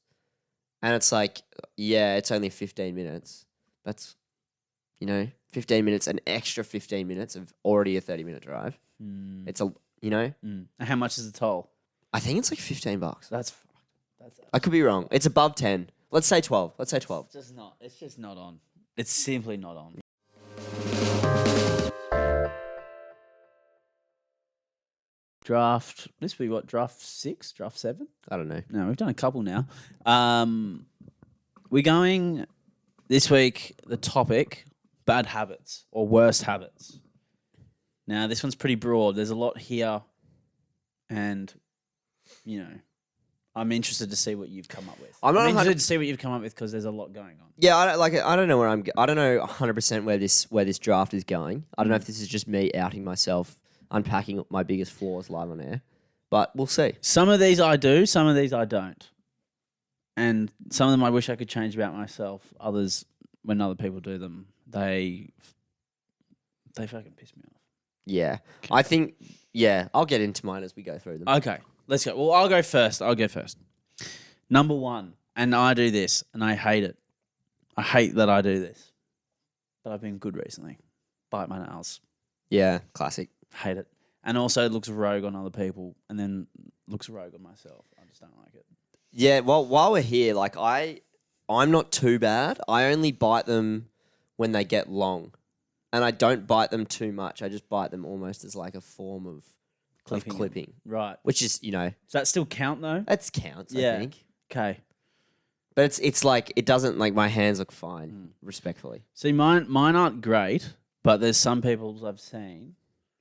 And it's like, yeah, it's only 15 minutes. That's, 15 minutes, an extra 15 minutes of already a 30-minute drive. It's And how much is the toll? I think it's like $15. That's I could be wrong. It's above 10. Let's say 12. It's just not on. It's simply not on. Draft. This will be what? Draft 6? Draft 7? I don't know. No, we've done a couple now. We're going this week. The topic: bad habits or worst habits. Now, this one's pretty broad. There's a lot here, and I'm interested to see what you've come up with. I'm not interested to see what you've come up with because there's a lot going on. Yeah, I don't know where I don't know 100% where this draft is going. I don't know if this is just me outing myself, unpacking my biggest flaws live on air, but we'll see. Some of these I do, some of these I don't, and some of them I wish I could change about myself. Others, when other people do them, they fucking piss me off. Yeah, I think. Yeah, I'll get into mine as we go through them. Okay, let's go. Well, I'll go first. Number 1, and I do this, and I hate it. I hate that I do this, but I've been good recently. Bite my nails. Yeah, classic. Hate it. And also it looks rogue on other people, and then looks rogue on myself. I just don't like it. Yeah, well, while we're here, I'm not too bad. I only bite them when they get long. And I don't bite them too much. I just bite them almost as like a form of clipping. Right. Which is, Does that still count though? that counts, Yeah. I think. Okay. But it's like, it doesn't, like, my hands look fine, respectfully. See, mine aren't great, but there's some people I've seen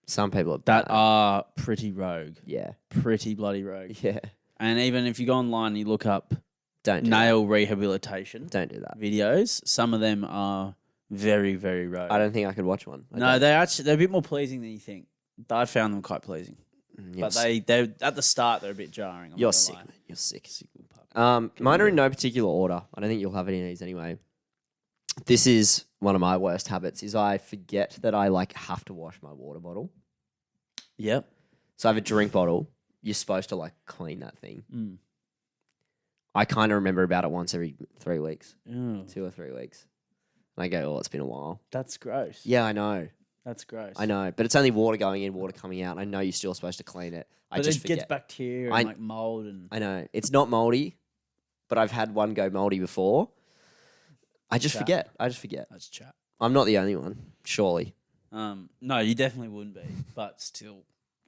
Some people are that bad. are pretty rogue. Yeah. Pretty bloody rogue. Yeah. And even if you go online and you look up Don't do nail rehabilitation that. Don't do that. videos, some of them are very, very rogue. I don't think I could watch one. No, they're a bit more pleasing than you think. I found them quite pleasing. But they're at the start they're a bit jarring. You're sick, mate. You're sick. Pup. Mine are in no particular order. I don't think you'll have any of these anyway. This is one of my worst habits, is I forget that I have to wash my water bottle. Yep. So I have a drink bottle. You're supposed to clean that thing. Mm. I kind of remember about it once every 3 weeks, Ew. 2 or 3 weeks. And I go, oh, it's been a while. That's gross. Yeah, I know. That's gross. I know. But it's only water going in, water coming out. I know you're still supposed to clean it. I But just it forget. gets bacteria and mold and I know. It's not moldy, but I've had one go moldy before. I just forget. That's chat. I'm not the only one, surely. No, you definitely wouldn't be, but still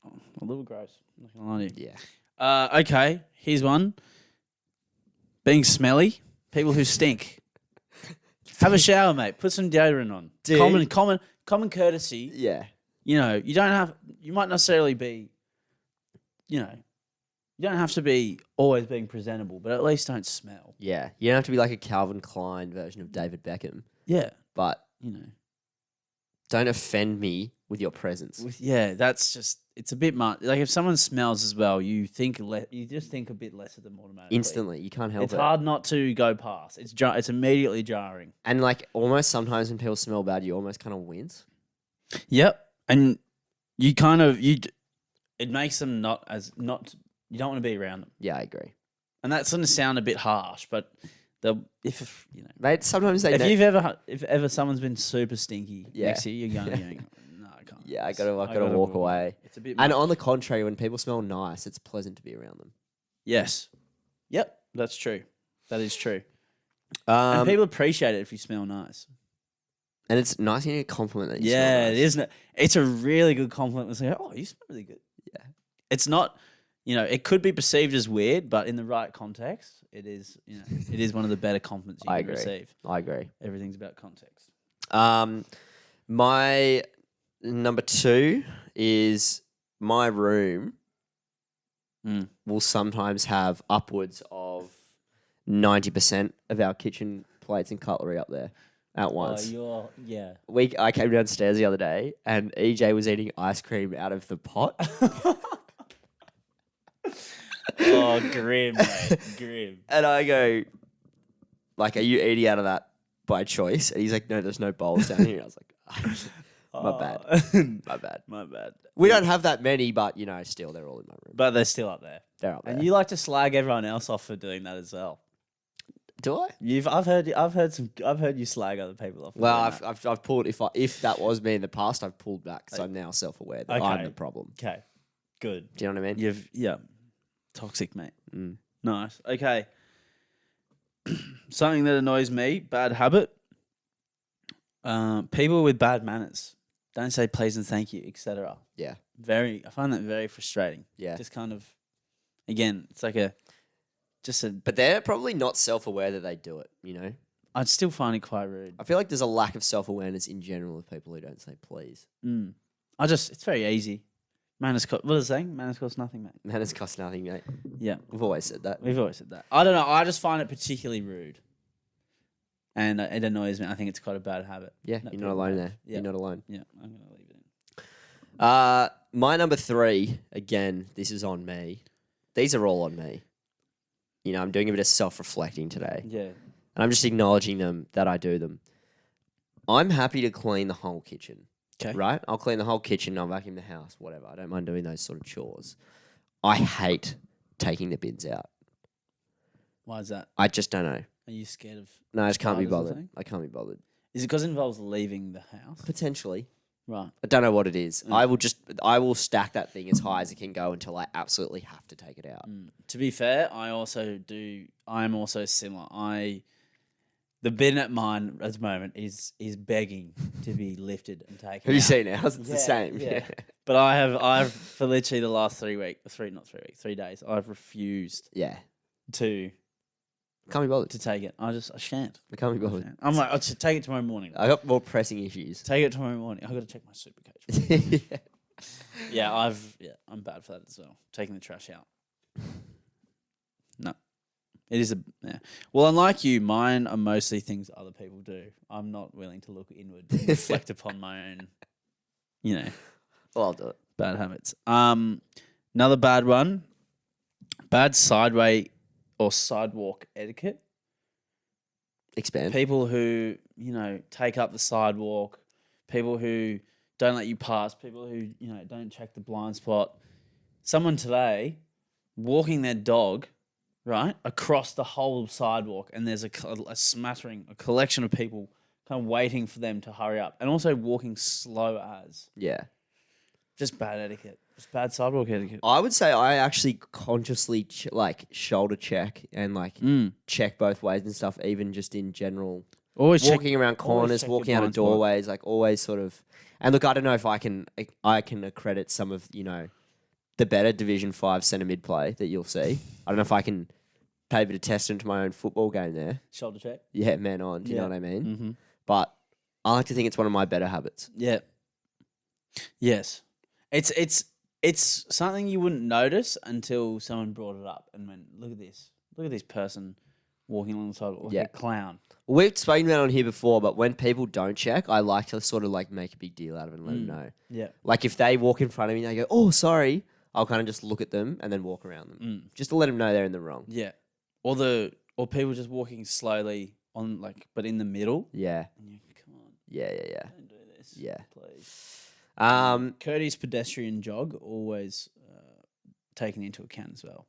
a little gross. I'm not gonna lie to you. Yeah. Okay, here's one. Being smelly. People who stink. Have a shower, mate. Put some deodorant on. Dude. Common courtesy. Yeah. You might necessarily be, you don't have to be always being presentable, but at least don't smell. Yeah. You don't have to be like a Calvin Klein version of David Beckham, Yeah. but don't offend me with your presence. That's just, it's a bit much. Like if someone smells as well, you just think a bit less of them automatically. Instantly. You can't help It's it. hard not to go past. It's immediately jarring. And almost sometimes when people smell bad, you almost kind of wince. Yep. And you it makes them you don't want to be around them. Yeah, I agree. And that's going to sound a bit harsh, but if Mate, sometimes they if ever someone's been super stinky next to you, you're going, no, I can't. Yeah, I gotta walk away. It's a bit And much. on the contrary, when people smell nice, it's pleasant to be around them. Yes. Yep, that's true. That is true. And people appreciate it if you smell nice. And it's nice getting a compliment that you smell Yeah, nice. it isn't. It's a really good compliment. It's like, oh, you smell really good. Yeah. It's not, it could be perceived as weird, but in the right context, it is. It is one of the better compliments you I can agree. receive. I agree. Everything's about context. My number 2 is my room will sometimes have upwards of 90% of our kitchen plates and cutlery up there at once. Yeah. I came downstairs the other day and EJ was eating ice cream out of the pot. Oh, grim, mate. Grim. And I go, are you eating out of that by choice? And he's like, no, there's no bowls down here. I was like, my bad. My bad. My bad. We don't have that many, but, still, they're all in my room. But they're still up there. They're up there. And you like to slag everyone else off for doing that as well. Do I? I've heard you slag other people off. for Well, doing that. I've pulled, if that was me in the past, I've pulled back. So I'm now self-aware that I'm Okay. the problem. Okay. Good. Do you know what I mean? Toxic, mate. Mm. Nice. Okay. Something that annoys me, bad habit. People with bad manners don't say please and thank you, etc. Yeah. I find that very frustrating. Yeah. Just kind of, again, it's like But they're probably not self-aware that they do it, you know? I'd still find it quite rude. I feel like there's a lack of self-awareness in general of people who don't say please. It's very easy. Manners cost, what is it saying? Manners cost nothing, mate. Manners cost nothing, mate. Yeah. We've always said that. We've always said that. I don't know. I just find it particularly rude. And it annoys me. I think it's quite a bad habit. Yeah, you're not alone there. Yeah. You're not alone. Yeah, I'm going to leave it in. My number 3, again, this is on me. These are all on me. You know, I'm doing a bit of self-reflecting today. Yeah. And I'm just acknowledging them that I do them. I'm happy to clean the whole kitchen. Okay. Right? I'll clean the whole kitchen, I'll vacuum the house, whatever. I don't mind doing those sort of chores. I hate taking the bins out. Why is that? I just don't know. Are you scared of... No, I just can't be spiders or bothered. something? I can't be bothered. Is it because it involves leaving the house? Potentially. Right. I don't know what it is. I will stack that thing as high as it can go until I absolutely have to take it out. To be fair, I'm also similar. The bin at mine at the moment is begging to be lifted and taken. Have you out. seen ours? It's the same. Yeah. But I've for literally the last 3 days, I've refused Yeah. to Can't be bothered. take it. I shan't. I can't be bothered. I'm like, I'll take it tomorrow morning. I got more pressing issues. Take it tomorrow morning. I've got to check my super coach. Yeah. I'm bad for that as well. Taking the trash out. No. It is Well, unlike you, mine are mostly things other people do. I'm not willing to look inward and reflect upon my own, Well, I'll do it. bad habits. Another bad one. Bad sideway or sidewalk etiquette. Expand. People who, take up the sidewalk, people who don't let you pass, people who, don't check the blind spot. Someone today walking their dog, right, across the whole sidewalk, and there's a collection of people kind of waiting for them to hurry up, and also walking slow as. Yeah. Just bad etiquette. Just bad sidewalk etiquette. I would say I actually consciously shoulder check and check both ways and stuff, even just in general. Always walking around corners, check walking your out of blind spot. doorways, always sort of. And look, I don't know if I can accredit some of the better Division 5 centre mid play that you'll see. I don't know if I can pay a bit of testament to my own football game there. Shoulder check. Yeah, man on. Do you know what I mean? Mm-hmm. But I like to think it's one of my better habits. Yeah. Yes. It's something you wouldn't notice until someone brought it up and went, look at this person walking along the sidewalk like a clown. We've spoken about it on here before, but when people don't check, I like to sort of make a big deal out of it and let them know. Yeah. Like if they walk in front of me and they go, oh, sorry, I'll kind of just look at them and then walk around them. Just to let them know they're in the wrong. Yeah. Or people just walking slowly on but in the middle. Yeah. And you come on. Yeah. Don't do this. Yeah. Please. Courteous pedestrian jog, always taken into account as well.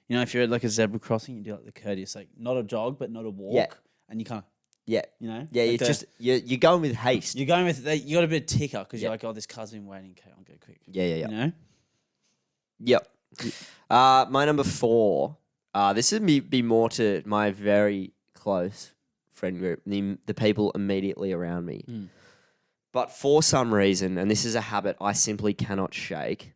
If you're at a zebra crossing, you do the courteous, not a jog, but not a walk. Yeah. And you kind of, Yeah. You're going with haste. You're going with, you got a bit of ticker because you're like, oh, this car's been waiting. Okay, I'll go quick. Yeah. Yep. My number 4, this would be more to my very close friend group, the people immediately around me. But for some reason, and this is a habit I simply cannot shake,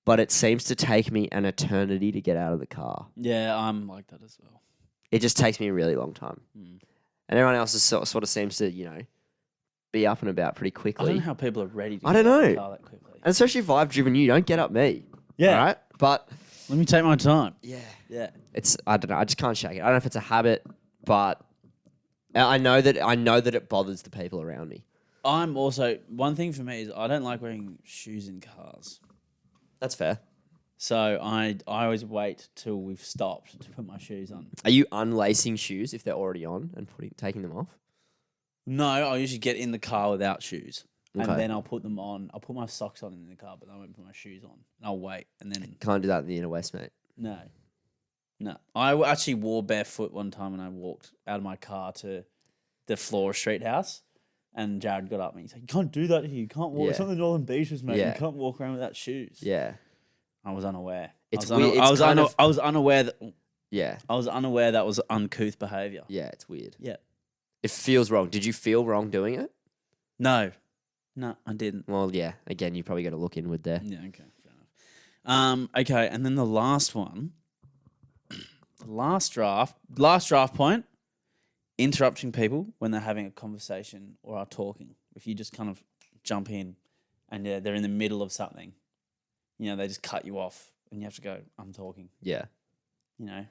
but it seems to take me an eternity to get out of the car. Yeah, I'm like that as well. It just takes me a really long time. And everyone else is sort of seems to, be up and about pretty quickly. I don't know how people are ready to I don't get out of know. the car that quickly. And especially if I've driven you, don't get up me. Yeah. All right? But let me take my time. yeah. I don't know. I just can't shake it. I don't know if it's a habit, but I know that it bothers the people around me. I'm also, one thing for me is I don't like wearing shoes in cars. That's fair. So I always wait till we've stopped to put my shoes on. Are you unlacing shoes if they're already on and taking them off? No, I usually get in the car without shoes. Okay. And then I'll put them on. I'll put my socks on in the car, but I won't put my shoes on. And I'll wait. And then... Can't do that in the inner west, mate. No. I actually wore barefoot one time when I walked out of my car to the Flora Street house. And Jared got up and he said, you can't do that here. You can't walk. It's not the Northern Beaches, mate. Yeah. You can't walk around without shoes. Yeah. I was unaware. It's I was weird. I was unaware that... Yeah. I was unaware that was uncouth behaviour. Yeah, it's weird. Yeah. It feels wrong. Did you feel wrong doing it? No, I didn't. Well, yeah. Again, you probably got to look inward there. Yeah, okay, fair enough. Okay, and then the last one, last draft point, interrupting people when they're having a conversation or are talking. If you just kind of jump in and they're in the middle of something, they just cut you off and you have to go, I'm talking, Yeah. And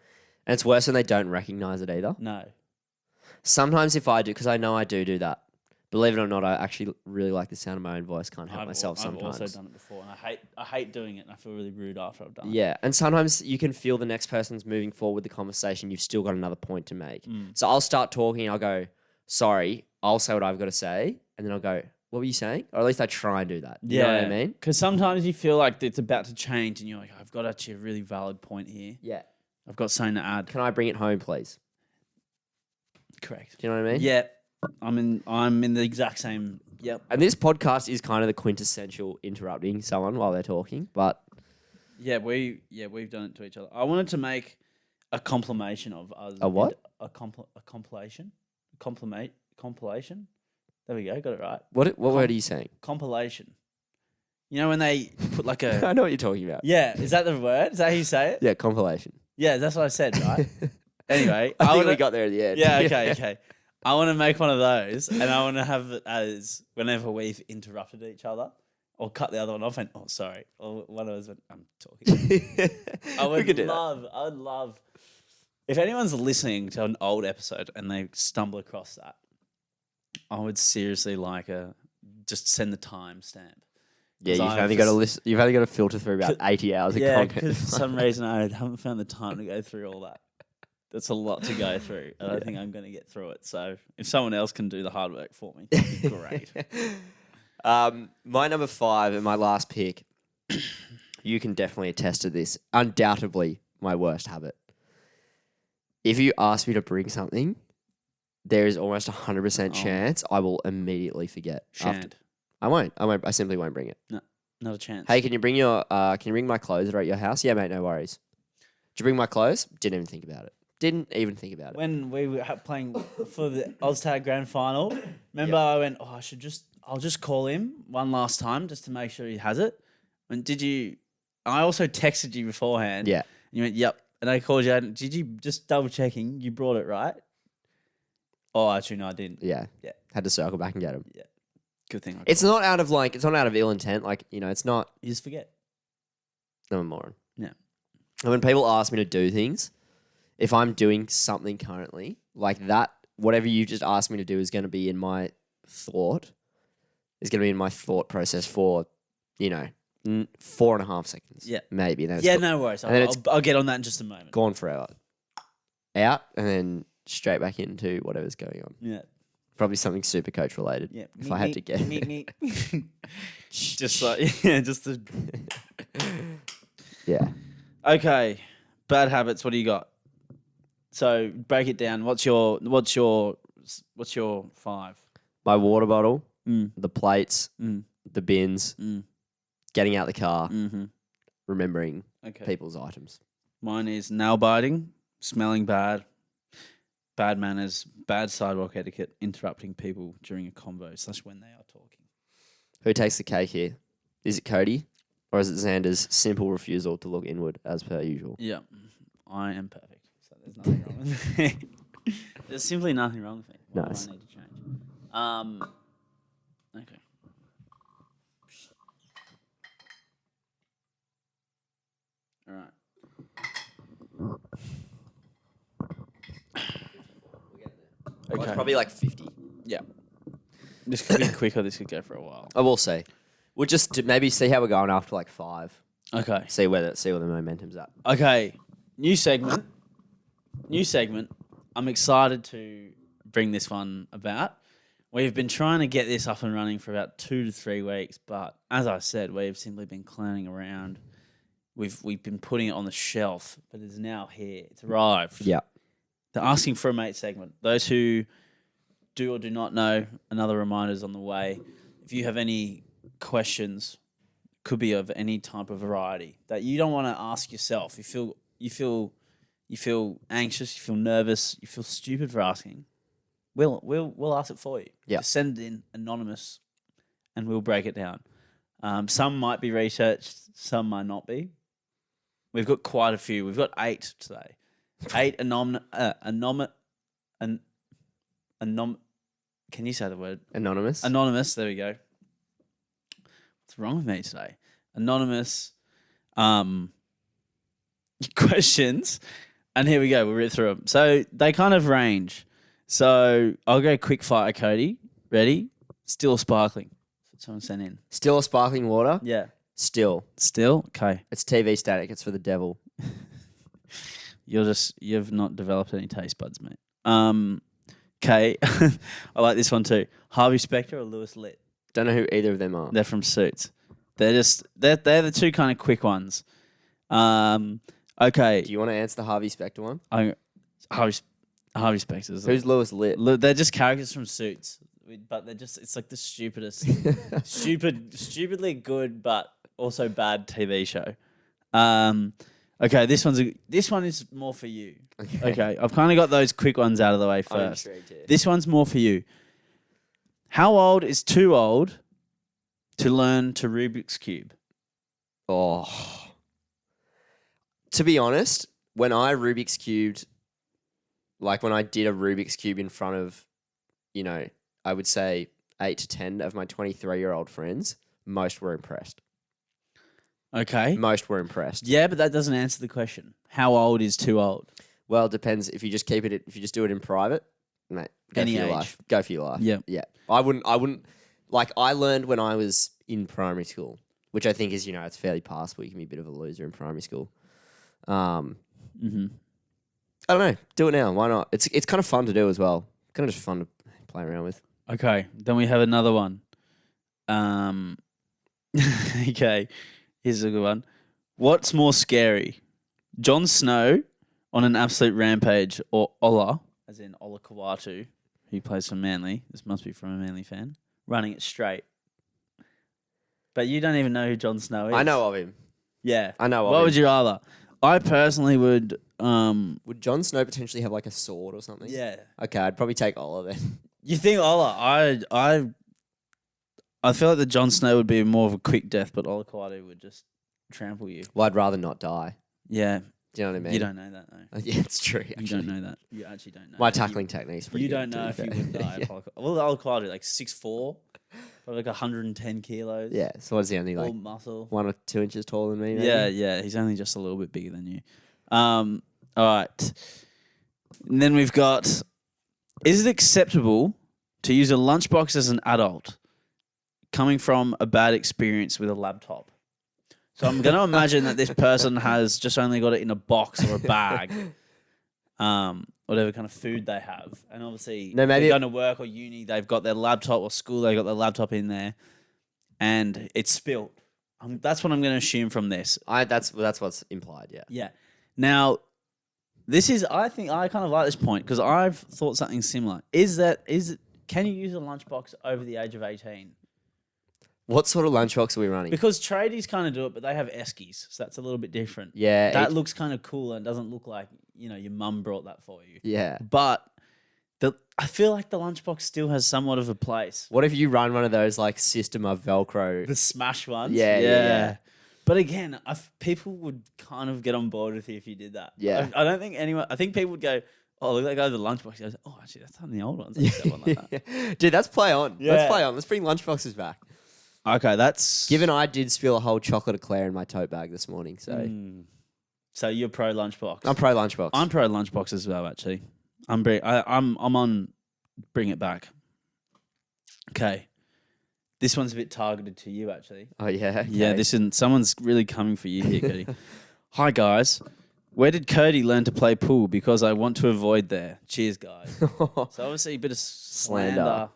it's worse when they don't recognize it either. No. Sometimes if I do, because I know I do that. Believe it or not, I actually really like the sound of my own voice. Can't help myself sometimes. I've also done it before, and I hate doing it, and I feel really rude after I've done it. Yeah, and sometimes you can feel the next person's moving forward with the conversation. You've still got another point to make. So I'll start talking, I'll go, sorry, I'll say what I've got to say, and then I'll go, what were you saying? Or at least I try and do that. You know what I mean? Because sometimes you feel like it's about to change, and you're like, I've got actually a really valid point here. Yeah. I've got something to add. Can I bring it home, please? Correct. Do you know what I mean? Yeah. I'm in the exact same. Yep. And this podcast is kind of the quintessential interrupting someone while they're talking, but we've done it to each other. I wanted to make a compilation of us. A what? A compilation. Compilation. There we go. Got it right. What word are you saying? Compilation. You know when they put like a. I know what you're talking about. Yeah, is that the word? Is that how you say it? Yeah, compilation. Yeah, that's what I said, right? Anyway, I think we got there at the end. Yeah. Okay. I want to make one of those, and I want to have it as whenever we've interrupted each other, or cut the other one off, and sorry, or one of us went, I'm talking. I would love if anyone's listening to an old episode and they stumble across that, I would seriously just send the timestamp. Yeah, you've only got to listen. You've only got to filter through about 80 hours of content. Yeah, because for some reason I haven't found the time to go through all that. That's a lot to go through. I don't think I'm going to get through it. So if someone else can do the hard work for me, that'd be great. My number 5 and my last pick, you can definitely attest to this. Undoubtedly, my worst habit. If you ask me to bring something, there is almost 100% chance I will immediately forget. I won't. I simply won't bring it. No, not a chance. Hey, can you bring my clothes that are at your house? Yeah, mate, no worries. Did you bring my clothes? Didn't even think about it. When we were playing for the Oztag Grand Final, remember I went, I'll just call him one last time just to make sure he has it. And I also texted you beforehand. Yeah. And you went, yep. And I called you and did you just double checking you brought it right? Oh, actually, no, I didn't. Yeah. Yeah. Had to circle back and get him. Yeah. Good thing. It's not out of ill intent. It's not. You just forget. I'm a moron. Yeah. And when people ask me to do things, if I'm doing something currently like that, whatever you just asked me to do is going to be in my thought. Is going to be in my thought process for, 4.5 seconds. Yeah. Maybe. No worries. I'll get on that in just a moment. Gone forever. Out and then straight back into whatever's going on. Yeah. Probably something super coach related. Yeah. If I had to guess. Just like, yeah, just the. Yeah. Okay. Bad habits. What do you got? So break it down. What's your 5? My water bottle, the plates, Mm. the bins, getting out the car, Mm-hmm. remembering Okay. people's items. Mine is nail biting, smelling bad, bad manners, bad sidewalk etiquette, interrupting people during a convo / when they are talking. Who takes the cake here? Is it Cody or is it Zander's simple refusal to look inward as per usual? Yeah, I am perfect. So there's nothing wrong with me. There's simply nothing wrong with me. What Nice. do I need to change? Okay. All right. Well, it's probably like 50. Yeah. This could be quicker. This could go for a while. I will say. We'll just maybe see how we're going after like 5. Okay. See where the momentum's at. Okay. New segment. I'm excited to bring this one about. We've been trying to get this up and running for about 2 to 3 weeks, but as I said, we've simply been clowning around. We've been putting it on the shelf, but it's now here. It's arrived. Yeah. The Asking for a Mate segment. Those who do or do not know, another reminder is on the way. If you have any questions, could be of any type of variety that you don't want to ask yourself. You feel anxious, you feel nervous, you feel stupid for asking. we'll ask it for you. Yeah. Just send it in anonymous, and we'll break it down. Some might be researched, some might not be. We've got quite a few. We've got 8 today. 8 Can you say the word? Anonymous. Anonymous. There we go. What's wrong with me today? Anonymous questions. And here we go. We'll read through them. So they kind of range. So I'll go quick fire, Cody. Ready? Still sparkling. That's what someone sent in. Still sparkling water. Yeah. Still. Okay. It's TV static. It's for the devil. You've not developed any taste buds, mate. Okay. I like this one too. Harvey Specter or Lewis Litt? Don't know who either of them are. They're from Suits. They're the two kind of quick ones. Okay. Do you want to answer the Harvey Specter one? Harvey Specter's. Who's Lewis Litt? They're just characters from Suits, but it's like the stupidest, stupidly good, but also bad TV show. Okay, this one is more for you. Okay, I've kind of got those quick ones out of the way first. This one's more for you. How old is too old to learn to Rubik's Cube? Oh. To be honest, when I Rubik's Cubed, like when I did a Rubik's Cube in front of, I would say 8 to 10 of my 23-year-old friends, most were impressed. Okay. Most were impressed. Yeah, but that doesn't answer the question. How old is too old? Well, it depends. If you just do it in private, mate, go Any for your age. life. Go for your life. Yeah. Yeah. I wouldn't, like I learned when I was in primary school, which I think is, it's fairly passable. You can be a bit of a loser in primary school. I don't know. Do it now. Why not? It's kind of fun to do as well. Kind of just fun to play around with. Okay. Then we have another one. Okay. Here's a good one. What's more scary? Jon Snow on an absolute rampage or Ola, as in Ola Kawatu, who plays for Manly. This must be from a Manly fan. Running it straight. But you don't even know who Jon Snow is. I know of him. Yeah. I know of him. What would you rather? I personally would... Would Jon Snow potentially have like a sword or something? Yeah. Okay, I'd probably take Ola then. You think Ola? I feel like the Jon Snow would be more of a quick death, but Ola Kawatu would just trample you. Well, I'd rather not die. Yeah. Do you know what I mean? You don't know that, though. Yeah, it's true. Actually. You don't know that. You actually don't know. My tackling technique's pretty You good. don't know if you would die. Yeah. Well, Ola Kawatu, like 6'4", probably like 110 kilos. Yeah, so what is he only All like muscle. 1 or 2 inches taller than me? Maybe? Yeah. He's only just a little bit bigger than you. All right. And then we've got, is it acceptable to use a lunchbox as an adult coming from a bad experience with a laptop? So I'm going to imagine that this person has just only got it in a box or a bag, whatever kind of food they have. And obviously, No, maybe if they're going to work or uni, they've got their laptop, or school, they've got their laptop in there, and it's spilt. That's what I'm going to assume from this. That's what's implied, yeah. Yeah. Now, I think I kind of like this point because I've thought something similar. Can you use a lunchbox over the age of 18? What sort of lunchbox are we running? Because tradies kind of do it, but they have eskies, so that's a little bit different. Yeah. That looks kind of cool and doesn't look like, your mum brought that for you. Yeah. But I feel like the lunchbox still has somewhat of a place. What if you run one of those like System of Velcro? The smash ones? Yeah. But again, people would kind of get on board with you if you did that. Yeah. I don't think I think people would go, oh, look at that guy with the lunchbox. He goes, oh, actually, that's on the old ones. I used to have one like that. Dude, that's play on. Yeah. Let's play on. Let's bring lunchboxes back. Okay, that's... Given I did spill a whole chocolate eclair in my tote bag this morning, so... So you're pro lunchbox? I'm pro lunchbox. I'm pro lunchbox as well, actually. I'm on bring it back. Okay. This one's a bit targeted to you, actually. Oh, yeah? Okay. Yeah, someone's really coming for you here, Cody. Hi, guys. Where did Cody learn to play pool? Because I want to avoid there. Cheers, guys. So obviously a bit of slander.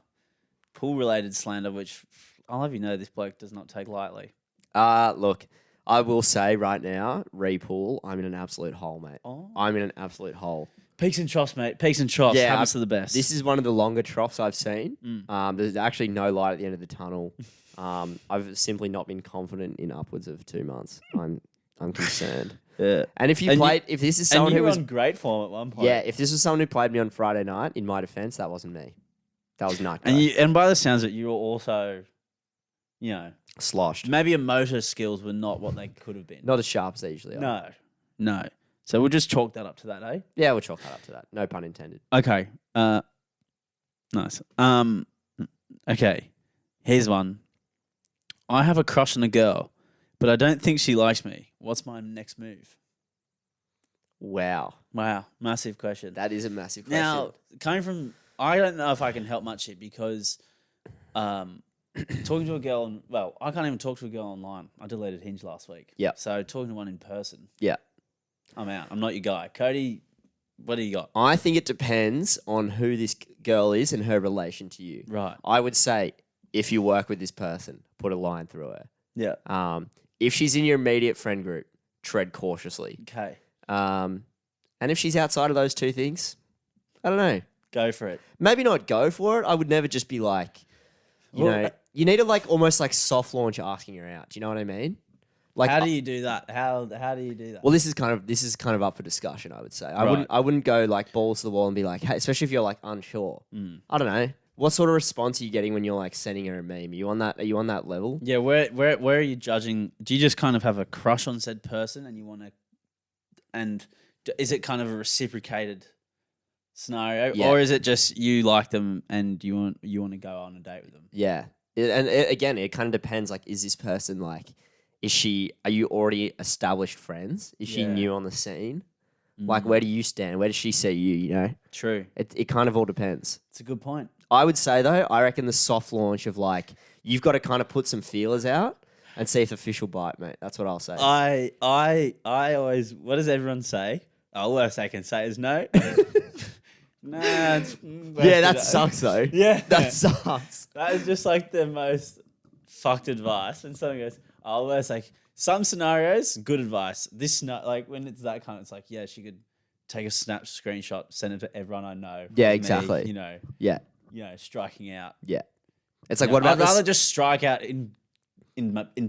Pool-related slander, which I'll have you know this bloke does not take lightly. Look, I will say right now, re-pool, I'm in an absolute hole, mate. Oh. I'm in an absolute hole. Peaks and troughs, mate. Peaks and troughs. Yeah, Happens to the best. This is one of the longer troughs I've seen. There's actually no light at the end of the tunnel. I've simply not been confident in upwards of 2 months. I'm I'm concerned. Yeah. And if if this is someone and you who were was, on great form at one point. yeah, if this was someone who played me on Friday night, in my defense, that wasn't me. That was Nutco. And by the sounds of it, you were also, you know, sloshed. maybe your motor skills were not what they could have been. Not as sharp as they usually are. No. So we'll just chalk that up to that, eh? Yeah, we'll chalk that up to that. No pun intended. Okay. Nice. Okay. Here's one. I have a crush on a girl, but I don't think she likes me. What's my next move? Wow. Massive question. That is a massive question. Now, coming from, I don't know if I can help much here because talking to a girl, I can't even talk to a girl online. I deleted Hinge last week. Yeah. So talking to one in person. Yeah. I'm out. I'm not your guy. Cody, what do you got? I think it depends on who this girl is and her relation to you. Right. I would say if you work with this person, put a line through her. Yeah. If she's in your immediate friend group, tread cautiously. Okay. And if she's outside of those two things, I don't know. Go for it. Maybe not go for it. I would never just be like, you know, you need to like almost like soft launch asking her out. Do you know what I mean? Like, how do you do that? How do you do that? Well, this is kind of up for discussion. I would say I wouldn't go like balls to the wall and be like, hey, especially if you're like unsure. I don't know. What sort of response are you getting when you're like sending her a meme? Are you on that level? Yeah. Where are you judging? Do you just kind of have a crush on said person and you want to? And is it kind of a reciprocated scenario, or is it just you like them and you want to go on a date with them? Yeah, again, it kind of depends. Like, is this person like? Are you already established friends? Is she new on the scene? Like, where do you stand? Where does she see you, you know? True. It kind of all depends. It's a good point. I would say, though, I reckon the soft launch of, like, you've got to kind of put some feelers out and see if the fish will bite, mate. That's what I'll say. I always, what does everyone say? Oh, worst I can say is no. Nah, yeah, that sucks, though. Yeah. That sucks. That is just, like, the most fucked advice. And someone goes... Oh, it's like some scenarios, good advice. Like when it's that kind, it's like, yeah, she could take a screenshot, send it to everyone I know. Yeah, Me, exactly. you know. Yeah. You know, striking out. Yeah. It's like, what about I'd rather just strike out in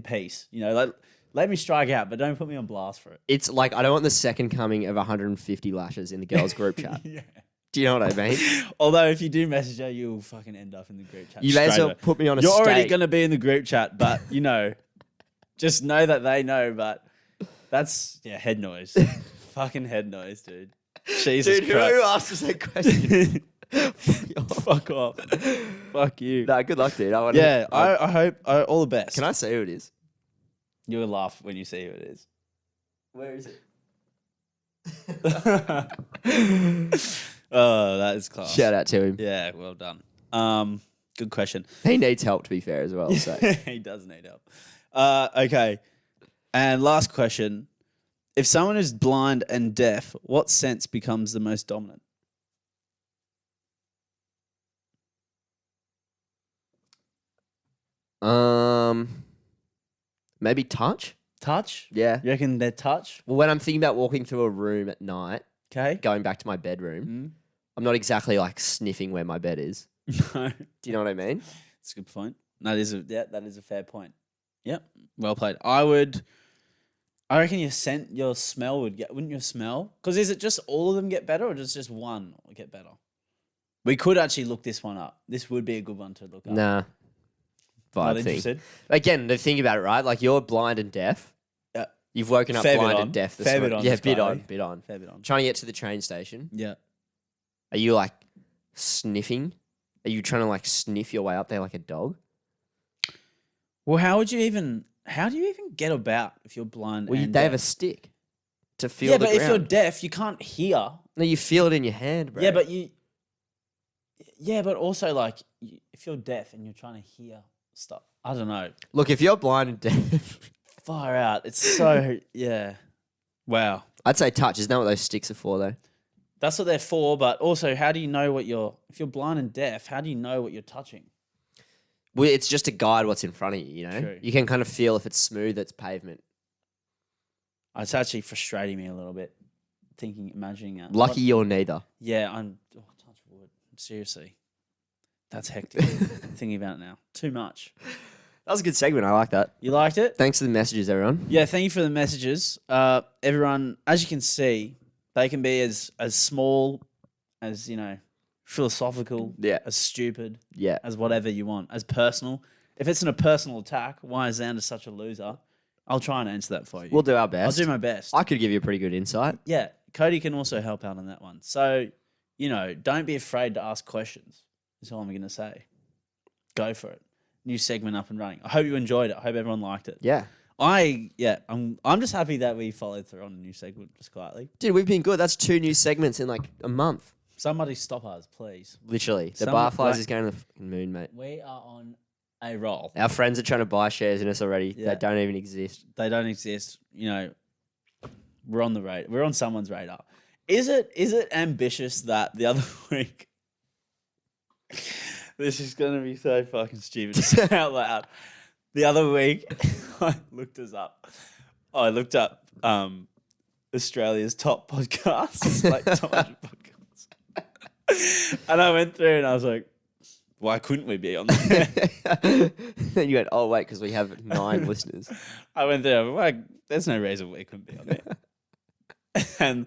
peace. You know, like let me strike out, but don't put me on blast for it. It's like I don't want the second coming of 150 lashes in the girls' group chat. Yeah. Do you know what I mean? Although if you do message her, you'll fucking end up in the group chat. You may as well put me on a You're state. already going to be in the group chat, but you know. Just know that they know, but that's, head noise. Fucking head noise, dude. Jesus Dude, Christ. who asked us that question? Fuck off. Fuck you. Nah, good luck, dude. I hope all the best. Can I say who it is? You'll laugh when you see who it is. Where is it? Oh, that is class. Shout out to him. Yeah, well done. Good question. He needs help, to be fair, as well. So. He does need help. Okay. And last question. If someone is blind and deaf, what sense becomes the most dominant? Maybe touch? Touch? Yeah. You reckon they're touch? Well, when I'm thinking about walking through a room at night, Okay. going back to my bedroom, I'm not exactly like sniffing where my bed is. No. Do you know what I mean? That's a good point. That is a fair point. Yep. Well played. I reckon your smell would get, wouldn't your smell? Because is it just all of them get better or does just one get better? We could actually look this one up. This would be a good one to look up. Nah. Not Vibe thing. interested? Again, the thing about it, right? Like you're blind and deaf. Yeah. You've woken up Fair blind bit and on. deaf this Fair morning. bit on Yeah, this bit guy. on, bit on. Fair bit on. Trying to get to the train station. Yeah. Are you like sniffing? Are you trying to like sniff your way up there like a dog? Well, how do you even get about if you're blind? Well, and they have a deaf? stick to feel the but ground. if you're deaf, you can't hear. No, you feel it in your hand, bro. Yeah, but but also like if you're deaf and you're trying to hear stuff, I don't know. Look, if you're blind and deaf, Far out. It's so Wow. I'd say touch. Isn't that what those sticks are for, though? That's what they're for, but also how do you know if you're blind and deaf, how do you know what you're touching? Well, it's just to guide what's in front of you, you know? True. You can kind of feel if it's smooth, it's pavement. It's actually frustrating me a little bit, imagining that. Lucky you're neither. Yeah, touch wood. Seriously. That's hectic. Thinking about it now. Too much. That was a good segment. I like that. You liked it? Thanks for the messages, everyone. Yeah, thank you for the messages. Everyone, as you can see, they can be as small as, philosophical, as stupid, as whatever you want, as personal. If it's in a personal attack, why is Zander such a loser? I'll try and answer that for you. We'll do our best. I'll do my best. I could give you a pretty good insight. Yeah, Cody can also help out on that one. So, don't be afraid to ask questions. That's all I'm going to say. Go for it. New segment up and running. I hope you enjoyed it. I hope everyone liked it. Yeah. I'm just happy that we followed through on a new segment just quietly. Dude, we've been good. That's 2 new segments in like a month. Somebody stop us, please. Literally. The Barflies is going to the fucking moon, mate. We are on a roll. Our friends are trying to buy shares in us already. Yeah. They don't even exist. They don't exist. We're on the radar. We're on someone's radar. Is it ambitious that the other week? This is going to be so fucking stupid to say out loud. The other week, I looked us up. I looked up Australia's top podcasts, like top 100 podcasts. And I went through and I was like, why couldn't we be on there? Then you went, oh, wait, because we have 9 listeners. I went there, I was like, there's no reason we couldn't be on there. And,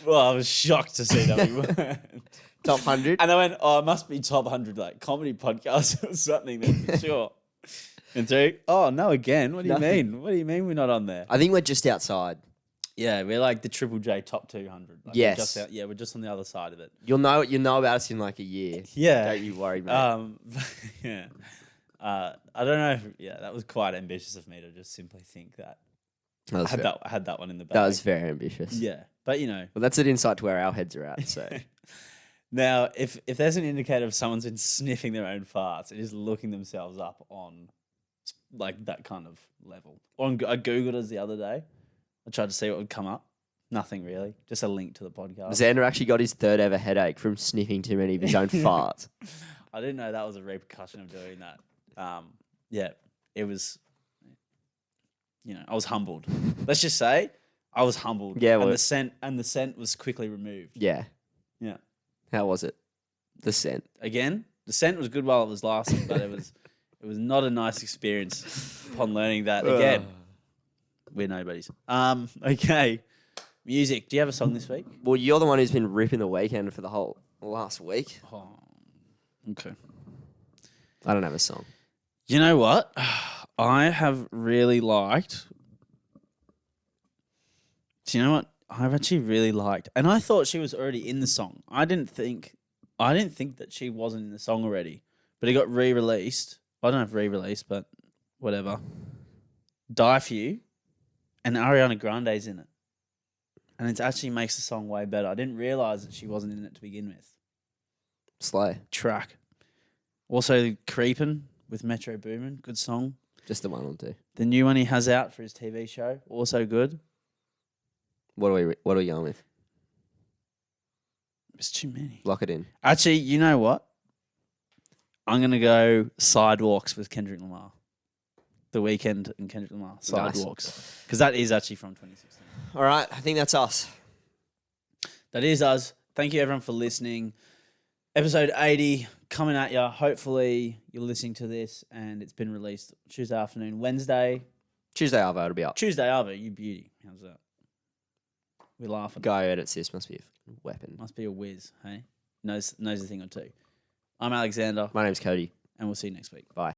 I was shocked to see that we weren't. Top 100? And I went, it must be top 100, like, comedy podcasts or something then, for sure. And 3, no, again. What do you mean? What do you mean we're not on there? I think we're just outside. Yeah, we're like the Triple J top 200. Like Yes. We're just on the other side of it. You'll know about us in like a year. Yeah. Don't you worry, mate. Yeah. I don't know that was quite ambitious of me to just simply think that. I had that one in the bag. That was very ambitious. Yeah. But Well, that's an insight to where our heads are at, so. Now, if there's an indicator of someone's been sniffing their own farts, it is looking themselves up on like that kind of level. I Googled it the other day. I tried to see what would come up. Nothing really. Just a link to the podcast. Zander actually got his 3rd ever headache from sniffing too many of his own farts. I didn't know that was a repercussion of doing that. It was, I was humbled. Let's just say I was humbled. Yeah, and the scent was quickly removed. Yeah. Yeah. How was it? The scent. Again, the scent was good while it was lasting, but it was not a nice experience upon learning that again. We're nobodies. Okay. Music. Do you have a song this week? Well, you're the one who's been ripping the weekend for the whole last week. Oh, okay. I don't have a song. You know what? I have really liked. Do you know what? I've actually really liked, and I thought she was already in the song. I didn't think that she wasn't in the song already, but it got re-released. I don't know if re-released, but whatever. Die For You, and Ariana Grande's in it, and it actually makes the song way better. I didn't realize that she wasn't in it to begin with. Slay. Track. Also, Creepin' with Metro Boomin, good song. Just the one or two. The new one he has out for his TV show, also good. What are we going with? There's too many. Lock it in. Actually, you know what? I'm going to go Sidewalks with Kendrick Lamar. The Weeknd and Kendrick Lamar. Sidewalks. Because that is actually from 2016. All right. I think that's us. That is us. Thank you, everyone, for listening. Episode 80 coming at you. Hopefully, you're listening to this and it's been released Tuesday afternoon, Wednesday. Tuesday, Arvo, it'll be up. Tuesday, Arvo, you beauty. How's that? We're laughing. Guy edit sis must be a weapon. Must be a whiz, hey? Knows a thing or two. I'm Alexander. My name's Cody. And we'll see you next week. Bye.